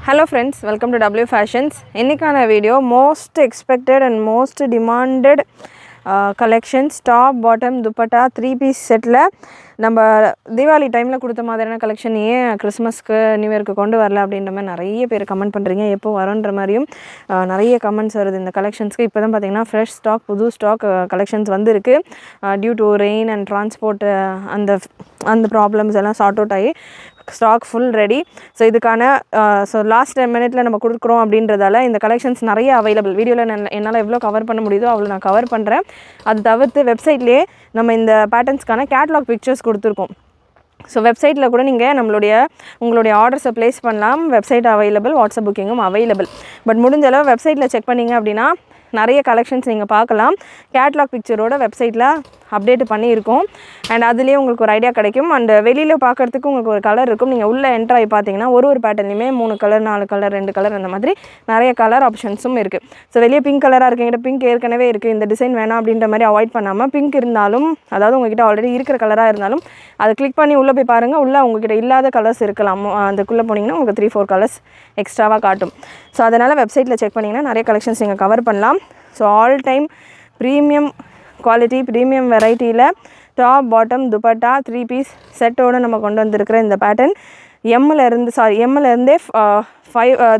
Hello friends, welcome to W Fashions. இன்னைக்கான video most expected and most demanded collections top bottom dupatta 3-piece செட்ல நம்ம தீபாவளி டைமில் கொடுத்த மாதிரியான கலெக்ஷன் ஏன் கிறிஸ்மஸ்க்கு நியூ இயர்க்கு கொண்டு வரல அப்படின்ற மாதிரி நிறைய பேர் கமெண்ட் பண்ணுறீங்க. எப்போ வரும்ன்ற மாதிரியும் நிறைய கமெண்ட்ஸ் வருது இந்த கலெக்ஷன்ஸ்க்கு. இப்போ தான் பார்த்தீங்கன்னா ஃப்ரெஷ் ஸ்டாக் புது ஸ்டாக் கலெக்ஷன்ஸ் வந்துருக்கு. Due to rain and transport அந்த ப்ராப்ளம்ஸ் எல்லாம் சார்ட் அவுட் ஆகி ஸ்டாக் ஃபுல் ரெடி. ஸோ இதுக்கான லாஸ்ட் 10 மினிட்ல நம்ம கொடுக்குறோம் அப்படின்றதால இந்த கலெக்ஷன்ஸ் நிறைய அவைலபிள். வீடியோவில் என்னால் எவ்வளோ கவர் பண்ண முடியுதோ அவ்வளோ நான் கவர் பண்ணுறேன். அது தவிர்த்து வெப்சைட்லேயே நம்ம இந்த பேட்டர்ன்ஸ்க்கான கேட்லாக் பிக்சர்ஸ் கொடுத்துருக்கோம். ஸோ வெப்சைட்டில் கூட நீங்கள் உங்களுடைய ஆர்டர்ஸை ப்ளேஸ் பண்ணலாம். வெப்சைட் அவைலபிள், வாட்ஸ்அப் புக்கிங்கும் அவைலபிள். பட் முடிஞ்ச அளவு வெப்சைட்டில் செக் பண்ணிங்க அப்படின்னா நிறைய கலெக்ஷன்ஸ் நீங்கள் பார்க்கலாம். கேட்லாக் பிக்சரோட வெப்சைட்டில் அப்டேட் பண்ணியிருக்கோம். அண்ட் அதுலேயே உங்களுக்கு ஒரு ஐடியா கிடைக்கும். அண்ட் வெளியில் பார்க்குறதுக்கு உங்களுக்கு ஒரு கலர் இருக்கும். நீங்கள் உள்ளே என்ட்ரு ஆகி பார்த்தீங்கன்னா ஒரு பேட்டர்லையுமே 3 கலர் 4 கலர் 2 கலர் அந்த மாதிரி நிறைய கலர் ஆப்ஷன்ஸும் இருக்குது. ஸோ வெளியே பிங்க் கலராக இருக்குங்கிட்ட பிங்க் ஏற்கனவே இருக்குது, இந்த டிசைன் வேணாம் அப்படின்ற மாதிரி அவாய்ட் பண்ணாமல் பிங்க் இருந்தாலும், அதாவது உங்கள்கிட்ட ஆல்ரெடி இருக்கிற கலராக இருந்தாலும் அதை கிளிக் பண்ணி உள்ளே போய் பாருங்கள். உள்ளே உங்கள்கிட்ட இல்லாத கலர்ஸ் இருக்கலாம். அதுக்குள்ளே போனீங்கன்னா உங்களுக்கு 3-4 கலர்ஸ் எக்ஸ்ட்ராவாக காட்டும். ஸோ அதனால் வெப்சைட்டில் செக் பண்ணிங்கன்னா நிறைய கலெக்ஷன்ஸ் நீங்கள் கவர் பண்ணலாம். So all time premium quality premium வெரைட்டியில் டாப் பாட்டம் துப்பட்டா 3-piece செட்டோடு நம்ம கொண்டு வந்திருக்கிற இந்த பேட்டர்ன் எம்மிலேருந்தே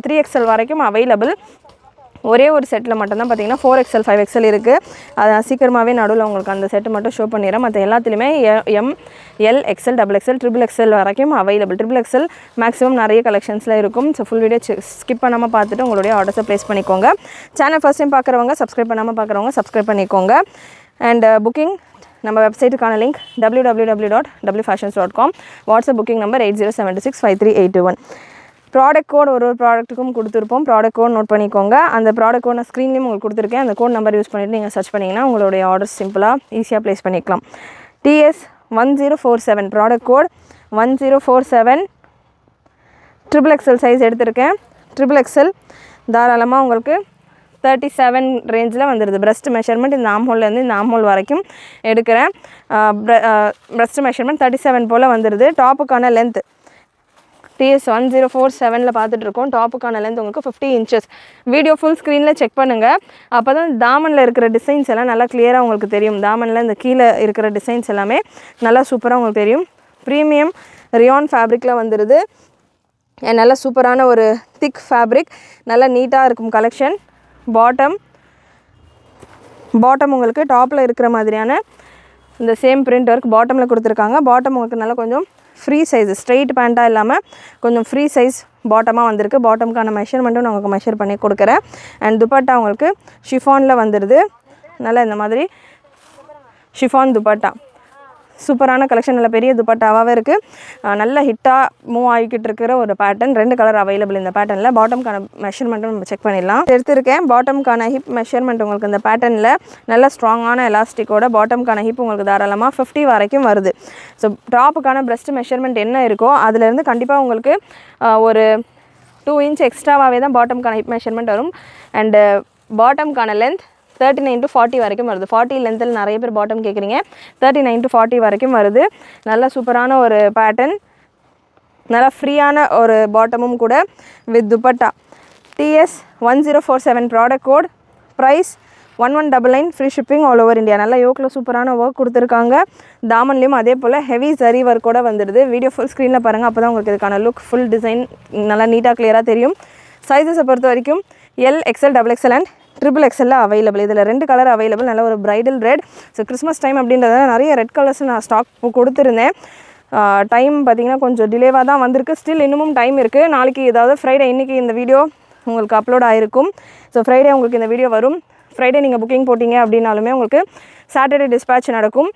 3XL வரைக்கும் அவைலபிள். ஒரே ஒரு செட்டில் மட்டும்தான் பார்த்தீங்கன்னா 4XL 5XL இருக்குது. அதை நான் சீக்கிரமாகவே நடுவில் உங்களுக்கு அந்த செட்டு மட்டும் ஷோ பண்ணிடுறேன். மற்ற எல்லாத்துலேயுமே M, L, XL, XXL, XXL வரைக்கும் அவைலபிள். XXL மேக்ஸிமம் நிறைய கலெக்ஷன்ஸில் இருக்கும். ஸோ ஃபுல் வீடியோ ஸ்கிப் பண்ணாமல் பார்த்துட்டு உங்களுடைய ஆர்டர்ஸை ப்ளேஸ் பண்ணிக்கோங்க. சேனல் ஃபஸ்ட் டைம் பார்க்குறவங்க சப்ஸ்கிரைப் பண்ணாமல் பார்க்குறவங்க சப்ஸ்கிரைப் பண்ணிக்கோங்க. அண்ட் புக்கிங் நம்ம வெப்சைட்டுக்கான link www.wfashions.com. WhatsApp booking number 80765381. Product code ஒரு ப்ராடக்ட்டுக்கும் கொடுத்துருப்போம். ப்ராடக்ட் கோட் நோட் பண்ணிக்கோங்க. அந்த ப்ராடக்ட் கோட் நான் ஸ்க்ரீன்லேயும் உங்களுக்கு கொடுத்துருக்கேன். அந்த கோட் நம்பர் யூஸ் பண்ணிவிட்டு நீங்கள் சர்ச் பண்ணிங்கன்னா உங்களுடைய ஆர்டர்ஸ் சிம்பிளாக ஈஸியாக ப்ளேஸ் பண்ணிக்கலாம். TS1047 product code 1047. XXL size எடுத்திருக்கேன். XXL தாராளமாக உங்களுக்கு 37 ரேஞ்சில் வந்துடுது. பிரஸ்ட் மெஷர்மெண்ட் இந்த ஆம்ஹோல்லேருந்து இந்த ஆம்ஹோல் வரைக்கும் எடுக்கிறேன். பிரஸ்ட் மெஷர்மெண்ட் 37 போல் வந்துடுது. டாப்புக்கான லென்த் TS1047 பார்த்துட்ருக்கோம். டாப்புக்கான லென்த் உங்களுக்கு 50 inches. வீடியோ ஃபுல் ஸ்க்ரீனில் செக் பண்ணுங்கள். அப்போ தான் தாமனில் இருக்கிற டிசைன்ஸ் எல்லாம் நல்லா கிளியராக உங்களுக்கு தெரியும். தாமனில் இந்த கீழே இருக்கிற டிசைன்ஸ் எல்லாமே நல்லா சூப்பராக உங்களுக்கு தெரியும். ப்ரீமியம் ரியான் ஃபேப்ரிக்கில் வந்துடுது. நல்ல சூப்பரான ஒரு திக் ஃபேப்ரிக், நல்லா நீட்டாக இருக்கும் கலெக்ஷன். பாட்டம் உங்களுக்கு டாப்பில் இருக்கிற மாதிரியான இந்த சேம் பிரிண்ட் ஒர்க் பாட்டமில் கொடுத்துருக்காங்க. பாட்டம் உங்களுக்கு நல்லா கொஞ்சம் ஃப்ரீ சைஸ், ஸ்ட்ரெயிட் பேண்ட்டாக இல்லாமல் கொஞ்சம் ஃப்ரீ சைஸ் பாட்டமாக வந்திருக்கு. பாட்டமுக்கான மெஷர்மெண்ட்டும் நான் உங்களுக்கு மெஷர் பண்ணி கொடுக்குறேன். அண்ட் துப்பட்டா உங்களுக்கு ஷிஃபானில் வந்துடுது. நல்லா இந்த மாதிரி ஷிஃபான் துப்பட்டா சூப்பரான கலெக்ஷன், நல்ல பெரிய துப்பட்டாவாகவே இருக்குது. நல்ல ஹிட்டாக மூவ் ஆகிக்கிட்டு இருக்கிற ஒரு பேட்டர்ன். 2 கலர் அவைலபிள் இந்த பேட்டர்னில். பாட்டம்கான மெஷர்மெண்ட்டும் நம்ம செக் பண்ணிடலாம். எடுத்திருக்கேன். பாட்டம்கான ஹிப் மெஷர்மெண்ட் உங்களுக்கு இந்த பேட்டர்னில் நல்ல ஸ்ட்ராங்கான எலாஸ்டிக்கோட பாட்டம்கான ஹிப் உங்களுக்கு தாராளமாக 50 வரைக்கும் வருது. ஸோ டாப்புக்கான பிரஸ்ட் மெஷர்மெண்ட் என்ன இருக்கோ அதுலேருந்து கண்டிப்பாக உங்களுக்கு ஒரு 2 inch எக்ஸ்ட்ராவாகவே தான் பாட்டம்கான ஹிப் மெஷர்மெண்ட் வரும். அண்டு பாட்டம்கான லென்த் 39 to 40 வரைக்கும் வருது. 40 லென்த்தில் நிறைய பேர் பாட்டம் கேட்குறீங்க. 39 to 40 வரைக்கும் வருது. நல்ல சூப்பரான ஒரு பேட்டர்ன், நல்லா ஃப்ரீயான ஒரு பாட்டமும் கூட with dupatta. TS1047 product code. Price 1199. Free shipping all over India. நல்லா யோக்கில் சூப்பரான ஒர்க் கொடுத்துருக்காங்க. தாமன்லேயும் அதே போல் ஹெவி சரி ஒர்க்கோடு வந்துடுது. வீடியோ ஃபுல் ஸ்க்ரீனில் பாருங்கள். அப்போ தான் உங்களுக்கு இதுக்கான லுக் ஃபுல் டிசைன் நல்லா நீட்டாக கிளியராக தெரியும். சைஸஸை பொறுத்த வரைக்கும் L, XL, XXL and XXL available. இதில் 2 கலர் அவைலபிள். நல்ல ஒரு bridal red. So Christmas time அப்படின்றதால நிறைய ரெட் கலர்ஸ் நான் ஸ்டாக் கொடுத்துருந்தேன். டைம் பார்த்திங்கன்னா கொஞ்சம் டிலேவாக தான் வந்திருக்கு. ஸ்டில் இன்னமும் டைம் இருக்குது. நாளைக்கு ஏதாவது ஃப்ரைடே, இன்றைக்கி இந்த வீடியோ உங்களுக்கு அப்லோட் ஆகிருக்கும். ஸோ ஃப்ரைடே உங்களுக்கு இந்த வீடியோ வரும். ஃப்ரைடே நீங்கள் புக்கிங் போட்டிங்க அப்படின்னாலுமே உங்களுக்கு சாட்டர்டே டிஸ்பேட்ச் நடக்கும்.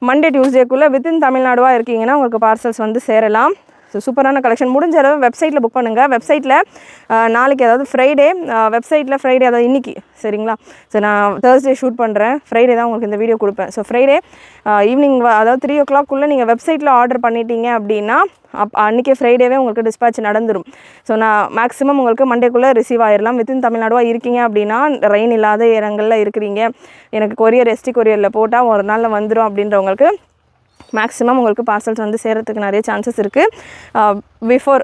மண்டே டியூஸ்டேக்குள்ளே வித்தின் தமிழ்நாடுவாக இருக்கீங்கன்னா உங்களுக்கு பார்சல்ஸ் வந்து சேரலாம். ஸோ சூப்பரான கலெக்ஷன். முடிஞ்ச அளவு வெப்சைட்டில் புக் பண்ணுங்கள். வெப்சைட்டில் நாளைக்கு அதாவது ஃப்ரைடே, வெப்சைட்டில் ஃப்ரைடே அதாவது இன்றைக்கி சரிங்களா. ஸோ நான் தேர்ஸ்டே ஷூட் பண்ணுறேன். ஃப்ரைடே தான் உங்களுக்கு இந்த வீடியோ கொடுப்பேன். ஸோ ஃப்ரைடே ஈவினிங் அதாவது 3 o'clock நீங்கள் வெப்சைட்டில் ஆர்டர் பண்ணிட்டீங்க அப்படின்னா அன்றைக்கி ஃப்ரைடேவே உங்களுக்கு டிஸ்பேட்ச் நடந்துடும். ஸோ நான் மேக்ஸிமம் உங்களுக்கு மண்டேக்குள்ளே ரிசீவ் ஆகிடலாம். வித்தின் தமிழ்நாடுவாக இருக்கீங்க அப்படின்னா, ரெயின் இல்லாத இடங்களில் இருக்கிறீங்க, எனக்கு கொரியர் ST கொரியரில் போட்டால் ஒரு நாளில் வந்துடும் அப்படின்றவங்களுக்கு மேக்ஸிமம் உங்களுக்கு பார்சல்ஸ் வந்து சேரத்துக்கு நிறைய சான்சஸ் இருக்குது. பிஃபோர்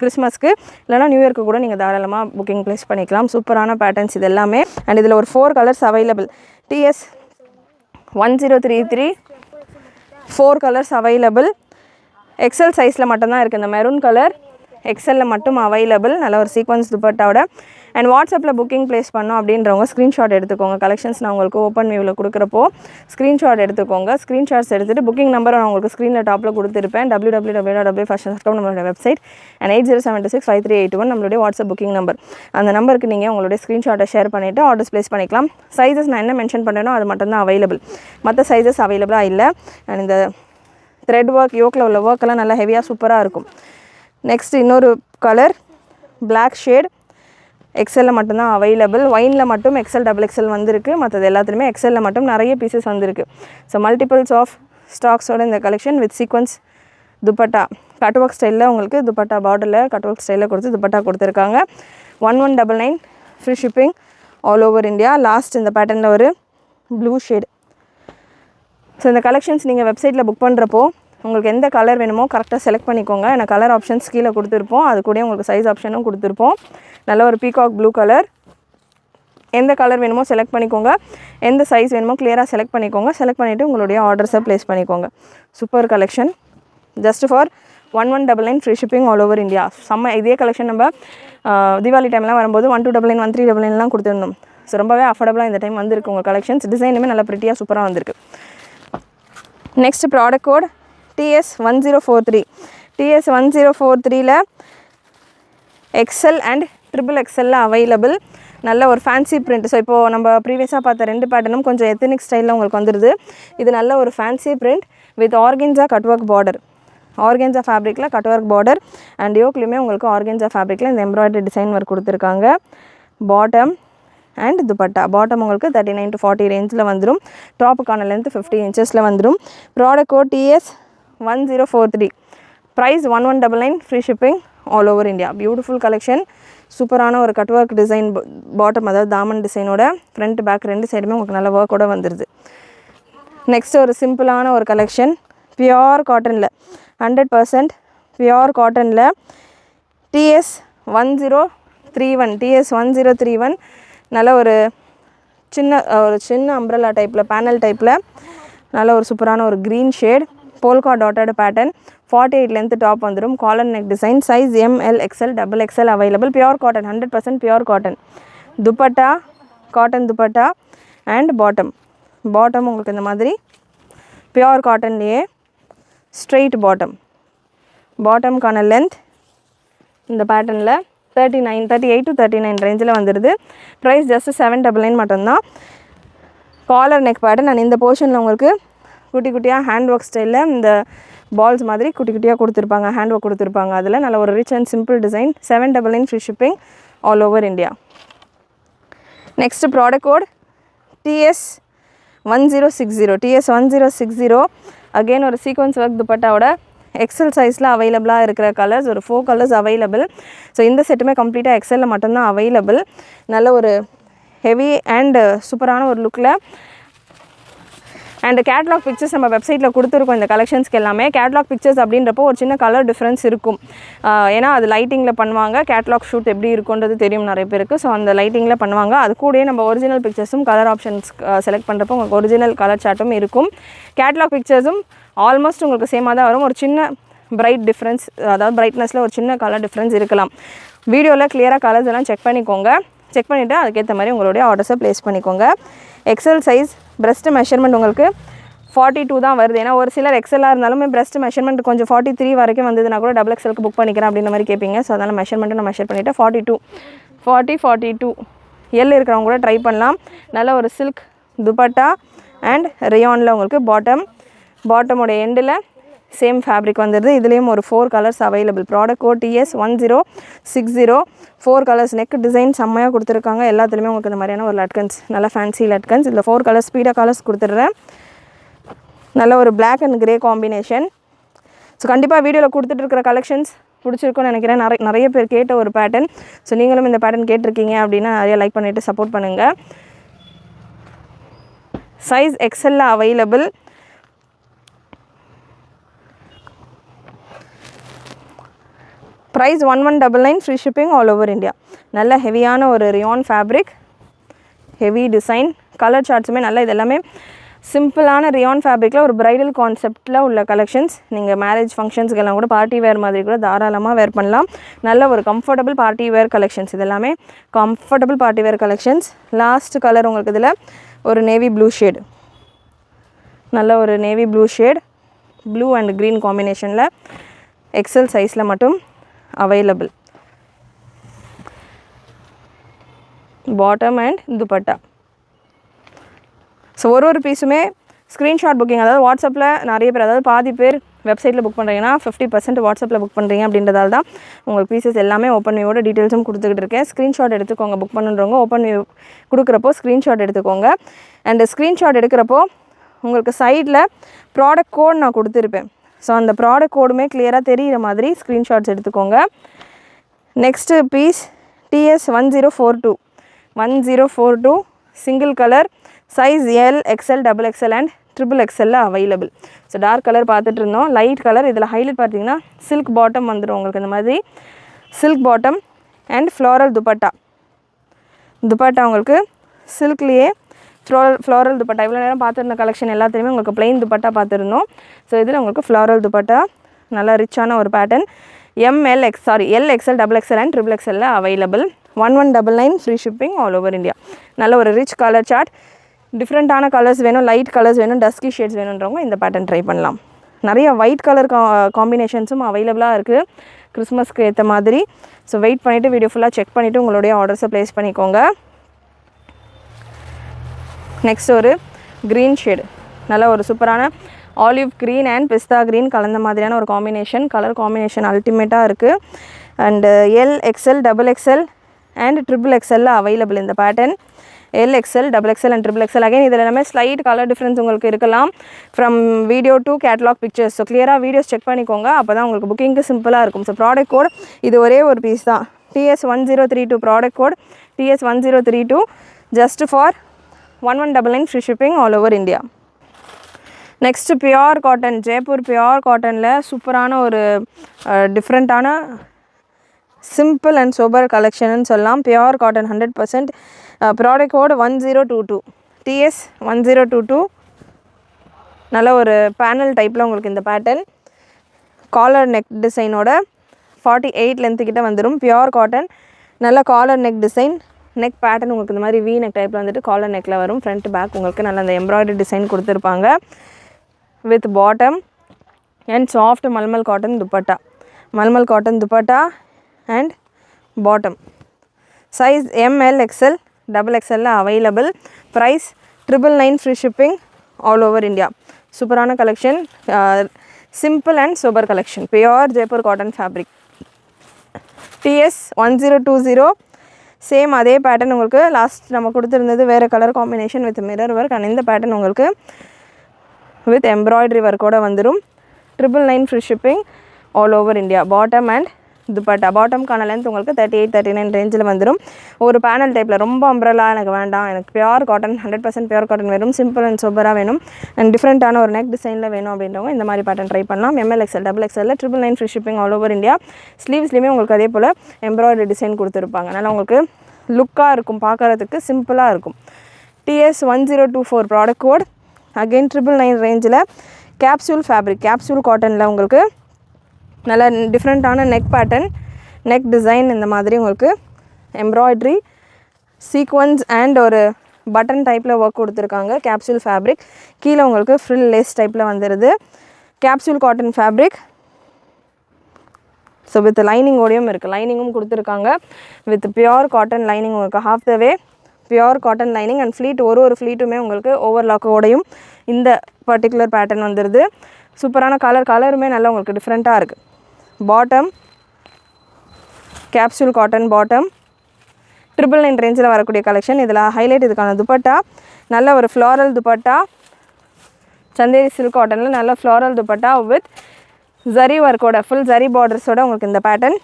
கிறிஸ்மஸ்க்கு இல்லைனா நியூ இயர்க்கு கூட நீங்கள் தாராளமாக புக்கிங் ப்ளேஸ் பண்ணிக்கலாம். சூப்பரான பேட்டர்ன்ஸ் இது எல்லாமே. அண்ட் இதில் ஒரு 4 colours available. TS 1033 4 colours available. XL சைஸில் மட்டும்தான் இருக்குது. இந்த மெரூன் கலர் எக்ஸலில் மட்டும் அவைலபிள். நல்ல ஒரு சீக்வன்ஸ் துப்பட்டாவோட. அண்ட் வாட்ஸ்அப்பில் புக்கிங் ப்ளேஸ் பண்ணோம் அப்படின்றவங்க ஸ்க்ரீன்ஷாட் எடுத்துக்கோங்க. கலெக்ஷன்ஸ் நான் உங்களுக்கு ஓப்பன் வியூவில் கொடுக்குறப்போ ஸ்க்ரீன்ஷாட் எடுத்துக்கோங்க. ஸ்க்ரீன்ஷாட்ஸ் எடுத்துகிட்டு புக்கிங் நம்பர் நான் உங்களுக்கு ஸ்க்ரீனில் டாப்பில் கொடுத்துருப்பேன். www.wfashions.com நம்மளோட வெப்சைட். அண்ட் 80765381 நம்மளுடைய வாட்ஸ்அப் புக்கிங் நம்பர். அந்த நம்பருக்கு நீங்கள் உங்களுடைய ஸ்க்ரீன்ஷாட்டை ஷேர் பண்ணிவிட்டு ஆர்டர்ஸ் ப்ளேஸ் பண்ணிக்கலாம். சைஸஸ் நான் என்ன மென்ஷன் பண்ணேனோ அது மட்டும்தான் அவைலபிள். மற்ற சைஸஸ் அவைலபிளாக இல்லை. அண்ட் இந்த த்ரெட் ஒர்க் யோக்கில் உள்ள ஒர்க்கெல்லாம் நல்லா ஹெவியாக சூப்பராக இருக்கும். நெக்ஸ்ட் இன்னொரு கலர் பிளாக் ஷேட் எக்ஸலில் மட்டும்தான் அவைலபிள். ஒயினில் மட்டும் XL XXL வந்திருக்கு. மற்றது எல்லாத்துலேயுமே எக்ஸலில் மட்டும் நிறைய பீசஸ் வந்திருக்கு. ஸோ மல்டிபிள்ஸ் ஆஃப் ஸ்டாக்ஸோட இந்த collection with sequins dupatta cut work ஸ்டைலில் உங்களுக்கு துப்பட்டா பார்டரில் கட் ஒர்க் ஸ்டைலில் கொடுத்து துப்பட்டா கொடுத்துருக்காங்க. 1199 free shipping all over India. Last இந்த பேட்டர்னில் ஒரு ப்ளூ ஷேடு. ஸோ இந்த கலெக்ஷன்ஸ் நீங்கள் வெப்சைட்டில் புக் பண்ணுறப்போ உங்களுக்கு எந்த கலர் வேணுமோ கரெக்டாக செலக்ட் பண்ணிக்கோங்க. ஏன்னா கலர் ஆப்ஷன்ஸ் கீழே கொடுத்துருப்போம். அது கூட உங்களுக்கு சைஸ் ஆப்ஷனும் கொடுத்துருப்போம். நல்ல ஒரு பீகாக் ப்ளூ கலர். எந்த கலர் வேணுமோ செலக்ட் பண்ணிக்கோங்க. எந்த சைஸ் வேணுமோ கிளியராக செலக்ட் பண்ணிக்கோங்க. செலக்ட் பண்ணிவிட்டு உங்களுடைய ஆர்டர்ஸை ப்ளேஸ் பண்ணிக்கோங்க. Super collection. Just for 1199 free shipping all over India. செம்ம. இதே கலெக்ஷன் நம்ம தீபாவளி டைம்லாம் வரும்போது 1299 1399 கொடுத்துருந்தோம். ஸோ ரொம்பவே அஃபோர்டபுளாக இந்த டைம் வந்திருக்கு உங்கள் கலெக்ஷன்ஸ். டிசைனுமே நல்லா ப்ரிட்டியாக சூப்பராக வந்திருக்கு. Next product code TS 1043. TS 1043ல XL அண்ட் XXL அவைலபிள். நல்ல ஒரு ஃபேன்சி பிரிண்ட். ஸோ இப்போது நம்ம ப்ரீவியஸாக பார்த்த 2 பேட்டர்னும் கொஞ்சம் எத்தனிக் ஸ்டைலில் உங்களுக்கு வந்துடுது. இது நல்ல ஒரு fancy print with organza cut work border. Organza ஃபேப்ரிக்கில் கட் ஒர்க் பார்டர் அண்ட் யோக்லையுமே உங்களுக்கு ஆர்கென்ஸா ஃபேப்ரிக்கில் இந்த எம்ப்ராய்டரி டிசைன் ஒர்க் கொடுத்துருக்காங்க. Bottom and dupatta. பாட்டம் உங்களுக்கு 39 to 40 ரேஞ்சில் வந்துடும். டாப்புக்கான லென்த் 50 இன்ச்சஸில் வந்துடும். Product code TS 1043. Price 1199 free shipping all over India. Beautiful collection. சூப்பரான ஒரு கட் ஒர்க் டிசைன் பாட்டம், அதாவது தாமன் டிசைனோட ஃப்ரண்ட் பேக் 2 சைடுமே உங்களுக்கு நல்ல ஒர்க்கோட வந்துடுது. நெக்ஸ்ட் ஒரு சிம்பிளான ஒரு கலெக்ஷன் பியோர் காட்டனில் 100% பியோர் காட்டனில் TS 1031. TS 1031 நல்ல ஒரு சின்ன அம்ப்ரெல்லா டைப்பில் பேனல் டைப்பில் நல்ல ஒரு சூப்பரான ஒரு green shade polka dotted pattern. 48 length top வந்துடும். Collar neck design. Size ML XL XXL available. Pure cotton 100% pure cotton. Dupatta cotton dupatta and bottom உங்களுக்கு இந்த மாதிரி பியோர் காட்டன்லேயே ஸ்ட்ரெயிட் பாட்டம்கான லென்த் இந்த பேட்டர்னில் 38 to 39 ரேஞ்சில் வந்துடுது. ப்ரைஸ் ஜஸ்ட் 799 மட்டும்தான். காலர் நெக் பேட்டர்ன் அண்ட் இந்த போர்ஷனில் உங்களுக்கு குட்டி குட்டியாக ஹேண்ட் ஒர்க் ஸ்டைலில் இந்த பால்ஸ் மாதிரி குட்டி குட்டியாக கொடுத்துருப்பாங்க. ஹேண்ட் ஒர்க் கொடுத்துருப்பாங்க. அதில் நல்ல ஒரு rich and simple design. 799 free shipping all over India. Next product code TS 1060. TS 1060 again ஒரு சீக்வன்ஸ் ஒர்க் துப்பட்டாவோட எக்ஸல் சைஸில் அவைலபிளாக இருக்கிற கலர்ஸ் ஒரு 4 கலர்ஸ் அவைலபிள். ஸோ இந்த செட்டுமே கம்ப்ளீட்டாக எக்ஸலில் மட்டும்தான் அவைலபிள். நல்ல ஒரு ஹெவி அண்ட் சூப்பரான ஒரு லுக்கில். அண்ட் கேட்லாக் பிக்சர்ஸ் நம்ம வெப்சைட்டில் கொடுத்துருக்கோம். இந்த கலெக்ஷன்ஸ்க்கு எல்லாமே கேட்லாக் பிக்சர்ஸ் அப்படின்றப்போ ஒரு சின்ன கலர் டிஃப்ரென்ஸ் இருக்கும். ஏன்னா அது லைட்டிங்கில் பண்ணுவாங்க. கேட்லாக் ஷூட் எப்படி இருக்குன்றது தெரியும் நிறைய பேருக்கு. ஸோ அந்த லைட்டிங்கில் பண்ணுவாங்க. அது கூடயே நம்ம ஒரிஜினல் பிக்சர்ஸும் கலர் ஆப்ஷன்ஸ் செலக்ட் பண்ணுறப்போ உங்களுக்கு ஒரிஜினல் கலர் சார்ட்டும் இருக்கும். கேட்லாக் பிக்சர்ஸும் ஆல்மோஸ்ட் உங்களுக்கு சேமாக தான் வரும். ஒரு சின்ன பிரைட் டிஃப்ரென்ஸ், அதாவது பிரைட்னஸில் ஒரு சின்ன கலர் டிஃப்ரென்ஸ் இருக்கலாம். வீடியோவில் கிளியராக கலர்ஸ் எல்லாம் செக் பண்ணிக்கோங்க. செக் பண்ணிவிட்டு அதுக்கேற்ற மாதிரி உங்களுடைய ஆர்டர்ஸை ப்ளேஸ் பண்ணிக்கோங்க. எக்ஸல் சைஸ் பிரஸ்ட் மெஷர்மெண்ட் உங்களுக்கு 42 தான் வருது. ஏன்னா ஒரு சிலர் எக்ஸலாக இருந்தாலுமே பிரஸ்ட் மெஷர்மெண்ட் கொஞ்சம் 43 வரைக்கும் வந்ததுன்னா கூட XXLக்கு புக் பண்ணிக்கிறேன் அப்படின்ற மாதிரி கேட்பீங்க. ஸோ அதனால் மெஷர்மெண்ட்டு நான் மெஷர் பண்ணிவிட்டு 42 எல் இருக்கிறவங்க கூட ட்ரை பண்ணலாம். நல்ல ஒரு சில்க் துப்பட்டா அண்ட் ரேயானில் உங்களுக்கு பாட்டமோட எண்டில் சேம் ஃபேப்ரிக் வந்துடுது. இதுலேயும் ஒரு 4 colours available. Product code TS 1060. 4 colours neck design செம்மையாக கொடுத்துருக்காங்க. எல்லாத்துலேயுமே உங்களுக்கு இந்த மாதிரியான ஒரு லட்கன்ஸ், நல்லா ஃபேன்சி லட்கன்ஸ். இதில் 4 கலர்ஸ் ஸ்பீடாக கலர்ஸ் கொடுத்துட்றேன். நல்ல ஒரு black and grey combination. So கண்டிப்பாக வீடியோவில் கொடுத்துட்ருக்கிற கலெக்ஷன்ஸ் பிடிச்சிருக்குன்னு நினைக்கிறேன். நிறைய பேர் கேட்ட ஒரு பேட்டர்ன். ஸோ நீங்களும் இந்த பேட்டர்ன் கேட்டிருக்கீங்க அப்படின்னா நிறைய லைக் பண்ணிவிட்டு சப்போர்ட் பண்ணுங்கள். Size XL available. Price 1199 free shipping all over India. நல்ல ஹெவியான ஒரு rayon fabric, heavy design, colour சார்ட்ஸுமே நல்ல, இது எல்லாமே சிம்பிளான ரியான் ஃபேப்ரிக்கில் ஒரு ப்ரைடல் கான்செப்டில் உள்ள கலெக்ஷன்ஸ். நீங்கள் மேரேஜ் ஃபங்க்ஷன்ஸ்க்கெல்லாம் கூட பார்ட்டி வேர் மாதிரி கூட தாராளமாக வேர் பண்ணலாம். நல்ல ஒரு கம்ஃபர்டபுள் பார்ட்டி வேர் கலெக்ஷன்ஸ், இது எல்லாமே comfortable party wear collections. Last colour உங்களுக்கு இதில் ஒரு நேவி ப்ளூ ஷேடு, நல்ல ஒரு navy blue shade, blue and green காம்பினேஷனில் எக்ஸல் சைஸில் மட்டும் available. Bottom and dupatta. So ஒரு பீஸுமே ஸ்க்ரீன்ஷாட் புக்கிங், அதாவது வாட்ஸ்அப்பில் நிறைய பேர், அதாவது பாதி பேர் வெப்சைட்டில் புக் பண்ணுறீங்கன்னா 50% வாட்ஸ்அப்பில் புக் பண்ணுறீங்க அப்படின்றதால தான் உங்களுக்கு பீசஸ் எல்லாமே ஓப்பன் வியூவோட டீட்டெயில்ஸும் கொடுத்துக்கிட்டு இருக்கேன். ஸ்க்ரீன்ஷாட் எடுத்துக்கோங்க, புக் பண்ணுறவங்க ஓப்பன் வியூ கொடுக்குறப்போ ஸ்க்ரீன்ஷாட் எடுத்துக்கோங்க. அண்டு ஸ்க்ரீன்ஷாட் எடுக்கிறப்போ உங்களுக்கு சைடில் ப்ராடக்ட் கோட் நான் கொடுத்துருப்பேன். ஸோ அந்த ப்ராடக்ட் கோடுமே கிளியராக தெரிகிற மாதிரி ஸ்க்ரீன்ஷாட்ஸ் எடுத்துக்கோங்க. Next piece TS1042 1042 single colour, size L, XL, XXL and XXL available. So dark colour பார்த்துட்டு இருந்தோம். லைட் கலர் இதில் ஹைலைட் பார்த்தீங்கன்னா சில்க் பாட்டம் வந்துடும் உங்களுக்கு. இந்த மாதிரி silk bottom and floral dupatta. Dupatta உங்களுக்கு சில்க்லேயே ஃப்ளாரல் துப்பட்டா. இவ்வளோ நேரம் பார்த்துருந்த கலெக்ஷன் எல்லாத்துலேயுமே உங்களுக்கு ப்ளைன் துப்பட்டா பார்த்துருந்தோம். ஸோ இதில் உங்களுக்கு ஃப்ளாரல் துப்பட்டா, நல்லா ரிச்சான ஒரு pattern. L, XL, XXL and XXL available. 1199 free shipping all over India. நல்ல ஒரு ரிச் கலர் சார்ட், டிஃப்ரெண்ட்டான கலர்ஸ் வேணும், லைட் கலர்ஸ் வேணும், டஸ்கி ஷேட்ஸ் வேணுன்றவங்க இந்த பேட்டர்ன் ட்ரை பண்ணலாம். நிறைய ஒயிட் கலர் காம்பினேஷன்ஸும் அவைலபிளாக இருக்குது கிறிஸ்மஸ்க்கு ஏற்ற மாதிரி. ஸோ வெயிட் பண்ணிவிட்டு வீடியோ ஃபுல்லாக செக் பண்ணிவிட்டு உங்களுடைய ஆர்டர்ஸை ப்ளேஸ் பண்ணிக்கோங்க. நெக்ஸ்ட் ஒரு க்ரீன் ஷேடு, நல்ல ஒரு சூப்பரான olive green and pista green கலந்த மாதிரியான ஒரு காம்பினேஷன். கலர் காம்பினேஷன் அல்டிமேட்டாக இருக்குது. And L, XL, XXL and XXL available இந்த pattern. L, XL, XXL and XXL. Again இதில் எல்லாமே ஸ்லைட் கலர் டிஃப்ரென்ஸ் உங்களுக்கு இருக்கலாம் from video to catalogue pictures. So கிளியராக வீடியோஸ் செக் பண்ணிக்கோங்க, அப்போ தான் உங்களுக்கு புக்கிங்க்கு சிம்பிளாக இருக்கும். ஸோ ப்ராடக்ட் கோட் இது ஒரே ஒரு பீஸ் தான், TS1032 product code TS1032 just for 1199 free shipping all over India. Next pure cotton, Jaipur pure காட்டனில் சூப்பரான ஒரு டிஃப்ரெண்ட்டான சிம்பிள் அண்ட் சோபர் கலெக்ஷன்னு சொல்லலாம். Pure cotton 100%. Product code 1022 TS1022. நல்ல ஒரு பேனல் டைப்பில் உங்களுக்கு இந்த பேட்டர்ன், காலர் நெக் டிசைனோட 48 லென்த்து கிட்ட வந்துடும். பியோர் காட்டன், நல்ல collar neck design, neck pattern உங்களுக்கு இந்த மாதிரி V நெக் டைப்பில் வந்துட்டு காலர் நெக்கில் வரும். ஃப்ரண்ட் பேக் உங்களுக்கு நல்ல அந்த எம்ப்ராய்டரி டிசைன் கொடுத்துருப்பாங்க with bottom and soft mulmul cotton dupatta. Mulmul cotton dupatta and bottom. Size ML, XL, XXL available. Price 999 free shipping all over India. சூப்பரான collection, simple and super collection, pure Jaipur cotton fabric. TS1020 same அதே pattern உங்களுக்கு. Last நம்ம கொடுத்துருந்தது வேறு colour combination with mirror work. And இந்த pattern உங்களுக்கு with embroidery ஒர்க்கோடு வந்துடும். 999 free shipping all over India. Bottom and dupatta. பாட்டம்க்கான length உங்களுக்கு 38-39 ரேஞ்சில் வந்துடும். ஒரு பேனல் டைப்பில், ரொம்ப அம்ப்ரலா எனக்கு வேண்டாம், எனக்கு பியோர் காட்டன் 100% பியோர் காட்டன் வேணும், சிம்பிள் அண்ட் சூப்பராக வேணும் அண்ட் டிஃப்ரெண்ட்டான ஒரு நெக் டிசைனில் வேணும் அப்படின்றவங்க இந்த மாதிரி பேட்டர்ன் ட்ரை பண்ணலாம். ML, XL, XXL 999 free shipping all over India. ஸ்லீவ்ஸ்லேயுமே உங்களுக்கு அதே போல் எம்ப்ராய்டரி டிசைன் கொடுத்துருப்பாங்க. அதனால் உங்களுக்கு லுக்காக இருக்கும், பார்க்குறதுக்கு சிம்பிளாக இருக்கும். TS1024 ப்ராடக்ட் கோட் அகெயின் 999 ரேஞ்சில். கேப்சூல் ஃபேப்ரிக், கேப்சூல் காட்டனில் உங்களுக்கு நல்ல டிஃப்ரெண்ட்டான நெக் பேட்டர்ன், நெக் டிசைன் இந்த மாதிரி உங்களுக்கு எம்ப்ராய்ட்ரி சீக்வன்ஸ் அண்ட் ஒரு பட்டன் டைப்பில் ஒர்க் கொடுத்துருக்காங்க. கேப்சூல் ஃபேப்ரிக், கீழே உங்களுக்கு ஃப்ரில் லேஸ் டைப்பில் வந்துடுது. Capsule cotton fabric. So with லைனிங்கோடையும் இருக்குது, லைனிங்கும் கொடுத்துருக்காங்க வித் பியோர் காட்டன் லைனிங் உங்களுக்கு. Half the way pure cotton lining and pleat, ஒரு ஃப்ளீட்டுமே உங்களுக்கு ஓவர்லாக்கோடையும் இந்த பர்டிகுலர் பேட்டர்ன் வந்துடுது. சூப்பரான கலருமே நல்லா உங்களுக்கு டிஃப்ரெண்ட்டாக இருக்குது. பாட்டம் கேப்சூல் காட்டன் பாட்டம், 999 ரேஞ்சில் வரக்கூடிய கலெக்ஷன். இதில் ஹைலைட் இதுக்கான துப்பட்டா, நல்ல ஒரு ஃப்ளாரல் துப்பட்டா, சந்தேரி சில்க் காட்டனில் நல்ல ஃப்ளாரல் துப்பட்டா வித் ஜரி ஒர்க்கோட, ஃபுல் ஜரி பார்டர்ஸோட உங்களுக்கு இந்த pattern.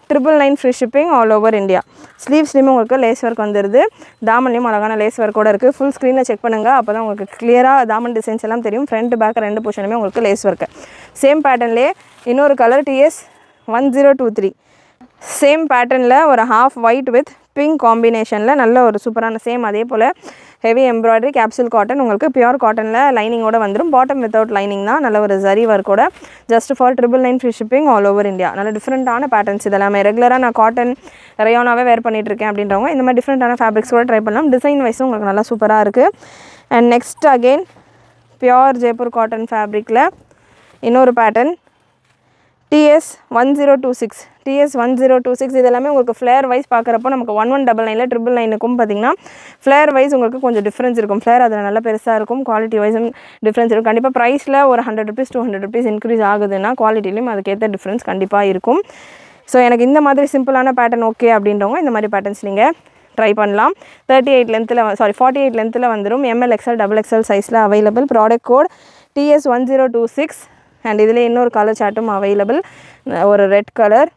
999 free shipping all over India. ஸ்லீவ்ஸ்லேயுமே உங்களுக்கு லேஸ் ஒர்க் வந்துடுது, தாமன்லேயும் அழகான லேஸ் ஒர்க்கோடு இருக்குது. ஃபுல் ஸ்க்ரீனில் செக் பண்ணுங்கள், அப்போ தான் உங்களுக்கு கிளியராக தாமன் டிசைன்ஸ் எல்லாம் தெரியும். ஃப்ரண்ட் பேக் ரெண்டு போர்ஷனுமே உங்களுக்கு லேஸ் ஒர்க்கு. சேம் பேட்டர்ன்லேயே இன்னொரு கலர் TS1023 சேம் பேட்டர்னில் ஒரு half white with pink காம்பினேஷனில் நல்ல ஒரு சூப்பரான சேம் அதே போல் ஹெவி எம்ப்ராய்டரி கேப்சூல் காட்டன் உங்களுக்கு பியூர் காட்டனில் லைனிங்கோட வந்துடும். பாட்டம் வித்தவுட் லைனிங் தான், நல்ல ஒரு ஜரி ஒர்க்கோட. Just for 999 free shipping all over India. நல்ல டிஃப்ரெண்ட்டான பேட்டர்ன்ஸ் இதெல்லாமே. ரெகுலராக நான் காட்டன் ரயானாவே வேர் பண்ணிகிட்ருக்கேன் அப்படின்றவங்க இந்த மாதிரி டிஃப்ரெண்ட்டான ஃபேப்ரிக்ஸ் கூட ட்ரை பண்ணலாம். டிசைன் வைஸும் உங்களுக்கு நல்லா சூப்பராக இருக்குது. And next again pure Jaipur cotton ஃபேப்ரிக்கில் இன்னொரு பேட்டர்ன் TS1026 TS1026 இதெல்லாமே உங்களுக்கு ஃப்ளேர் வைஸ் பார்க்குறப்போ நமக்கு 1199ல் 999க்கும் பார்த்தீங்கன்னா ஃப்ளேர் வைஸ் உங்களுக்கு கொஞ்சம் டிஃப்ரென்ஸ் இருக்கும். ஃப்ளேர் அதில் நல்லா பெருசாக இருக்கும். குவாலிட்டி வைஸும் டிஃப்ரென்ஸ் இருக்கும். கண்டிப்பாக ப்ரைஸில் ஒரு ₹100 ₹200 இன்க்ரீஸ் ஆகுதுன்னா குவாலிட்டிலையும் அதுக்கேற்ற டிஃப்ரென்ஸ் கண்டிப்பாக இருக்கும். ஸோ எனக்கு இந்த மாதிரி சிம்பிளான பேட்டர்ன் ஓகே அப்படின்றவங்க இந்த மாதிரி பேட்டர்ன்ஸ் நீங்கள் ட்ரை பண்ணலாம். 48 லென்த்தில் வந்துடும். ML XL XXL சைஸில் available. Product code TS1026 and இதில் இன்னொரு கலர் சார்ட்டும் அவைலபிள். ஒரு red colour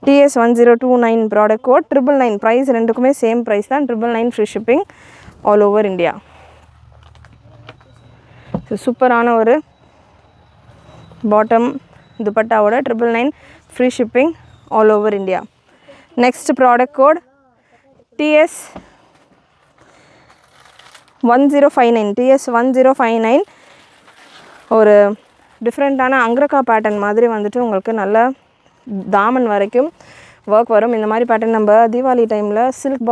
TS1029 product code 999. Price ரெண்டுக்குமே சேம் ப்ரைஸ் தான். 999 free shipping all over India. So சூப்பரான ஒரு பாட்டம் துப்பட்டாவோட 999 free shipping all over India. Next product code TS1059 ஒரு டிஃப்ரெண்ட்டான அங்ரக்கா பேட்டர்ன் மாதிரி வந்துட்டு உங்களுக்கு நல்ல தாமன் வரைக்கும் ஒர்க் வரும். இந்த மாதிரி பேட்டர்ன் நம்ம தீபாவளி டைமில் சில்க்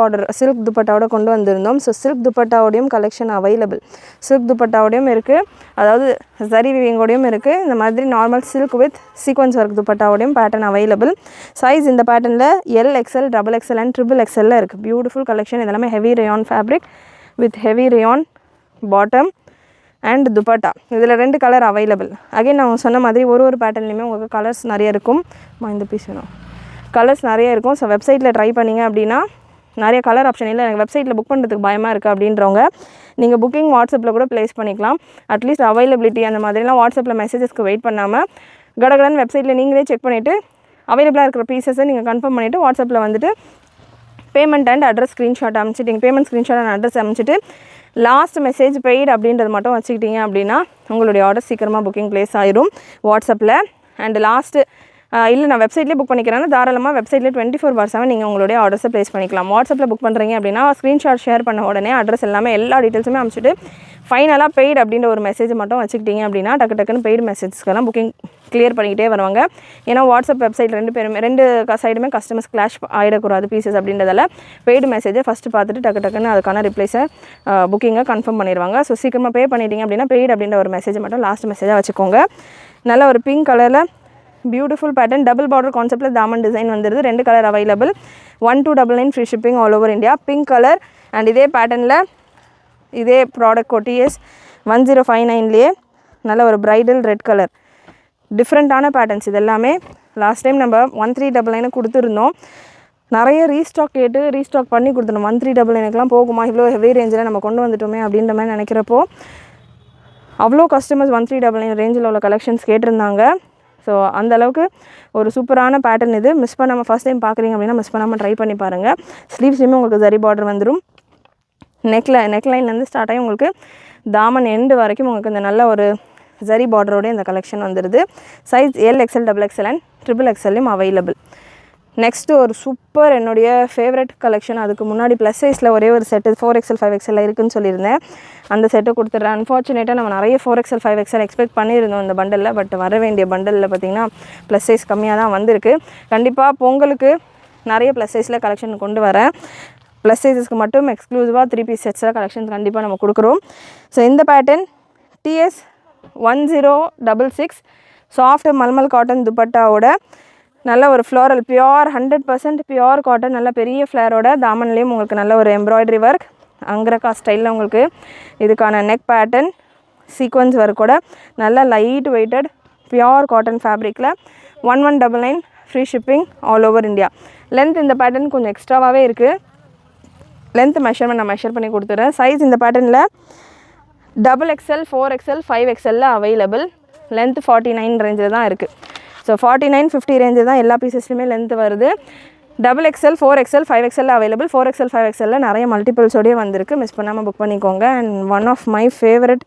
துப்பட்டாவோட கொண்டு வந்திருந்தோம். ஸோ சில்க் துப்பட்டாவோடையும் கலெக்ஷன் அவைலபிள். சில்க் துப்பட்டாவோடையும் இருக்குது, அதாவது ஜரி வீவிங்கோடையும் இருக்குது. இந்த மாதிரி normal silk with sequins work துப்பட்டாவோடையும் பேட்டர்ன் அவைலபிள். சைஸ் இந்த பேட்டர்னில் L XL XXL and XXL இருக்குது. Beautiful collection. இதெல்லாமே heavy rayon fabric with heavy rayon bottom and dupatta. இதில் 2 கலர் அவைலபிள். அகைன் நான் சொன்ன மாதிரி ஒரு பேட்டர்ன்லையுமே உங்களுக்கு கலர்ஸ் நிறைய இருக்கும். இந்த பீஸ் வேணும், கலர்ஸ் நிறைய இருக்கும். ஸோ வெப்சைட்டில் ட்ரை பண்ணிங்க அப்படின்னா நிறைய கலர் ஆப்ஷன் இல்லை, எனக்கு வெப்சைட்டில் புக் பண்ணுறதுக்கு பயமாக இருக்குது அப்படின்றவங்க நீங்கள் புக்கிங் வாட்ஸ்அப்பில் கூட ப்ளேஸ் பண்ணிக்கலாம். அட்லீஸ்ட் அவைலபிலிட்டி அந்த மாதிரிலாம் வாட்ஸ்அப்பில் மெசேஜஸ்க்கு வெயிட் பண்ணாமல் கடகடன் வெப்சைட்டில் நீங்களே செக் பண்ணிவிட்டு அவைலபிளாக இருக்கிற பீசஸை நீங்கள் கன்ஃபார்ம் பண்ணிவிட்டு வாட்ஸ்அப்பில் வந்துட்டு பேமெண்ட் அண்ட் அட்ரஸ் ஸ்க்ரீன்ஷாட் அமைச்சிட்டிங்க. பேமெண்ட் ஸ்க்ரீன்ஷாட் அண்ட் அட்ரஸ் அமைச்சிட்டு லாஸ்ட் மெசேஜ் பெய்டு அப்படின்றது மட்டும் வச்சுக்கிட்டீங்க அப்படின்னா உங்களுடைய ஆர்டர் சீக்கிரமாக புக்கிங் ப்ளேஸ் ஆயிரும் வாட்ஸ்அப்பில். அண்ட் லாஸ்ட்டு இல்லை நான் வெப்சைட்லேயே புக் பண்ணிக்கிறேன்னா தாராளமாக வெப்சைட்லேயே 24/7 நீங்கள் உங்களுடைய ஆர்டர்ஸை ப்ளேஸ் பண்ணிக்கலாம். வாட்ஸ்அப்பில் புக் பண்ணுறீங்க அப்படின்னா ஸ்க்ரீன்ஷாட் ஷேர் பண்ண உடனே அட்ரஸ் எல்லாமே எல்லா டீட்டெயில்ஸுமே அமைச்சிட்டு ஃபைனலாக பெய்டு அப்படின்ற ஒரு மெசேஜ் மட்டும் வச்சுக்கிட்டீங்க அப்படின்னா டக்குன்னு பெய்டு மெசேஜஸ்க்கெல்லாம் புக்கிங் கிளியர் பண்ணிக்கிட்டே வருவாங்க. ஏன்னா வாட்ஸ்அப் வெப்சைட் ரெண்டு சைடுமே கஸ்டமர்ஸ் கிளாஷ் ஆகிடக்கூடாது பீசஸ் அப்படின்றதால பெய்டு மெசேஜை ஃபஸ்ட்டு பார்த்துட்டு டக்குன்னு அதுக்கான ரிப்ளைஸை புக்கிங்கை கன்ஃபார்ம் பண்ணிடுவாங்க. ஸோ சீக்கிரமாக பே பண்ணிட்டீங்க அப்படின்னா பெய்டு அப்படின்ற ஒரு மெசேஜை மட்டும் லாஸ்ட் மெசேஜாக வச்சுக்கோங்க. நல்ல ஒரு பிங்க் கலரில் பியூட்டிஃபுல் பேட்டர்ன் டபுள் பார்டர் கான்செப்ட்டில் தாமன் டிசைன் வந்துடுது. 2 colour available. 1299 free shipping all over India. Pink colour and இதே பேட்டர்னில் இதே ப்ராடக்ட் கோட் TS1059லேயே நல்ல ஒரு பிரைடல் ரெட் கலர். டிஃப்ரெண்ட்டான பேட்டர்ன்ஸ் இது எல்லாமே. லாஸ்ட் டைம் நம்ம 1399 கொடுத்துருந்தோம். நிறைய ரீஸ்டாக் பண்ணி கொடுத்துருந்தோம். 1399க்குலாம் போகுமா, இவ்வளோ ஹெவி ரேஞ்சில் நம்ம கொண்டு வந்துட்டோமே அப்படின்ற மாதிரி நினைக்கிறப்போ அவ்வளோ கஸ்டமர்ஸ் 1399 ரேஞ்சில் உள்ள கலெக்ஷன்ஸ் கேட்டிருந்தாங்க. ஸோ அந்தளவுக்கு ஒரு சூப்பரான பேட்டர்ன் இது. மிஸ் பண்ணாமல் ஃபஸ்ட் டைம் பார்க்குறீங்க அப்படின்னா மிஸ் பண்ணாமல் ட்ரை பண்ணி பாருங்கள். ஸ்லீவ்ஸ்லேயுமே உங்களுக்கு ஜரி பார்டர் வந்துடும். நெக்லைன்லேருந்து ஸ்டார்ட் ஆகி உங்களுக்கு தாமன் எண்டு வரைக்கும் உங்களுக்கு இந்த நல்ல ஒரு ஜரி பார்டரோட இந்த கலெக்ஷன் வந்துடுது. Size L XL XXL and XXLலையும் அவைலபிள். நெக்ஸ்ட்டு ஒரு சூப்பர் என்னுடைய ஃபேவரட் கலெக்ஷன். அதுக்கு முன்னாடி ப்ளஸ் சைஸில் ஒரே ஒரு செட்டு 4XL 5XL இருக்குதுன்னு சொல்லியிருந்தேன். அந்த செட்டை கொடுத்துட்றேன். அன்ஃபார்ச்சுனேட்டாக நம்ம நிறைய 4XL 5XL எக்ஸ்பெக்ட் பண்ணியிருந்தோம் இந்த பண்டலில். பட் வர வேண்டிய பண்டலில் பார்த்திங்கன்னா ப்ளஸ் சைஸ் கம்மியாக தான் வந்திருக்கு. கண்டிப்பாக பொங்கலுக்கு நிறைய ப்ளஸ் சைஸில் கலெக்ஷன் கொண்டு வரேன். ப்ளஸ் சைஸஸ்க்கு மட்டும் எக்ஸ்க்ளூசிவாக 3 பீஸ் செட்ஸில் கலெக்ஷன்ஸ் கண்டிப்பாக நம்ம கொடுக்குறோம். ஸோ இந்த pattern TS1066 soft mulmul cotton துப்பட்டாவோட நல்ல ஒரு ஃப்ளோரல் பியோர் 100% பியோர் காட்டன் நல்ல பெரிய ஃப்ளேரோட தாமன்லேயும் உங்களுக்கு நல்ல ஒரு எம்ப்ராய்டரி ஒர்க் அங்கரக்கா ஸ்டைலில் உங்களுக்கு இதுக்கான நெக் பேட்டர்ன் சீக்வன்ஸ் ஒர்க்கோட நல்ல லைட் வெயிட்டட் பியோர் காட்டன் ஃபேப்ரிக்கில் 1199 free shipping all over India. Length இந்த பேட்டர்ன் கொஞ்சம் எக்ஸ்ட்ராவாகவே இருக்குது. லென்த் மெஷர்மெண்ட் நான் மெஷர் பண்ணி கொடுத்துட்றேன். சைஸ் இந்த பேட்டர்னில் XXL 4XL 5XL available. Length 49 ரேஞ்சில் தான் இருக்குது. ஸோ 49 50 ரேஞ்சு தான் எல்லா பீசஸ்லையுமே லென்த் வருது. XXL 4XL 5XL available. 4XL 5XL நிறைய மல்டிபிள்ஸோடய வந்திருக்கு. மிஸ் பண்ணாமல் புக் பண்ணிக்கோங்க. And one of my favourite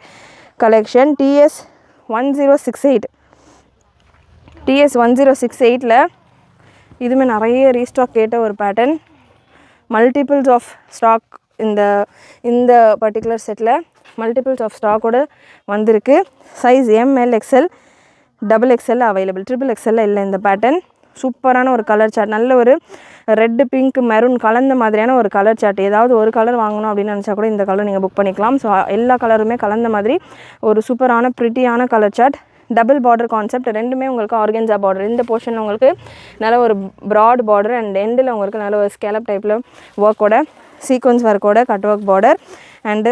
collection TS1068. TS1068 இதுவுமே நிறைய ரீஸ்டாக் கேட்ட ஒரு பேட்டர்ன். மல்டிபிள்ஸ் ஆஃப் ஸ்டாக் இந்த பர்டிகுலர் செட்டில் மல்டிபிள்ஸ் ஆஃப் ஸ்டாக்கோடு வந்திருக்கு. Size M L XL XXL available. XXL இல்லை இந்த பேட்டர்ன். சூப்பரான ஒரு கலர் சார்ட், நல்ல ஒரு ரெட்டு பிங்க் மெரூன் கலந்த மாதிரியான ஒரு கலர் சார்ட். ஏதாவது ஒரு கலர் வாங்கணும் அப்படின்னு நினச்சா கூட இந்த கலர் நீங்கள் புக் பண்ணிக்கலாம். ஸோ எல்லா கலருமே கலந்த மாதிரி ஒரு சூப்பரான ப்ரிட்டியான colour chart. Double border concept, ரெண்டுமே உங்களுக்கு ஆர்கன்ஜா பார்டர். இந்த போர்ஷனில் உங்களுக்கு நல்ல ஒரு ப்ராட் பார்டர் அண்ட் எண்டில் உங்களுக்கு நல்ல ஒரு ஸ்கேலப் டைப்பில் ஒர்க்கோட சீக்வன்ஸ் ஒர்க்கோட கட் ஒர்க் பார்டர் அண்டு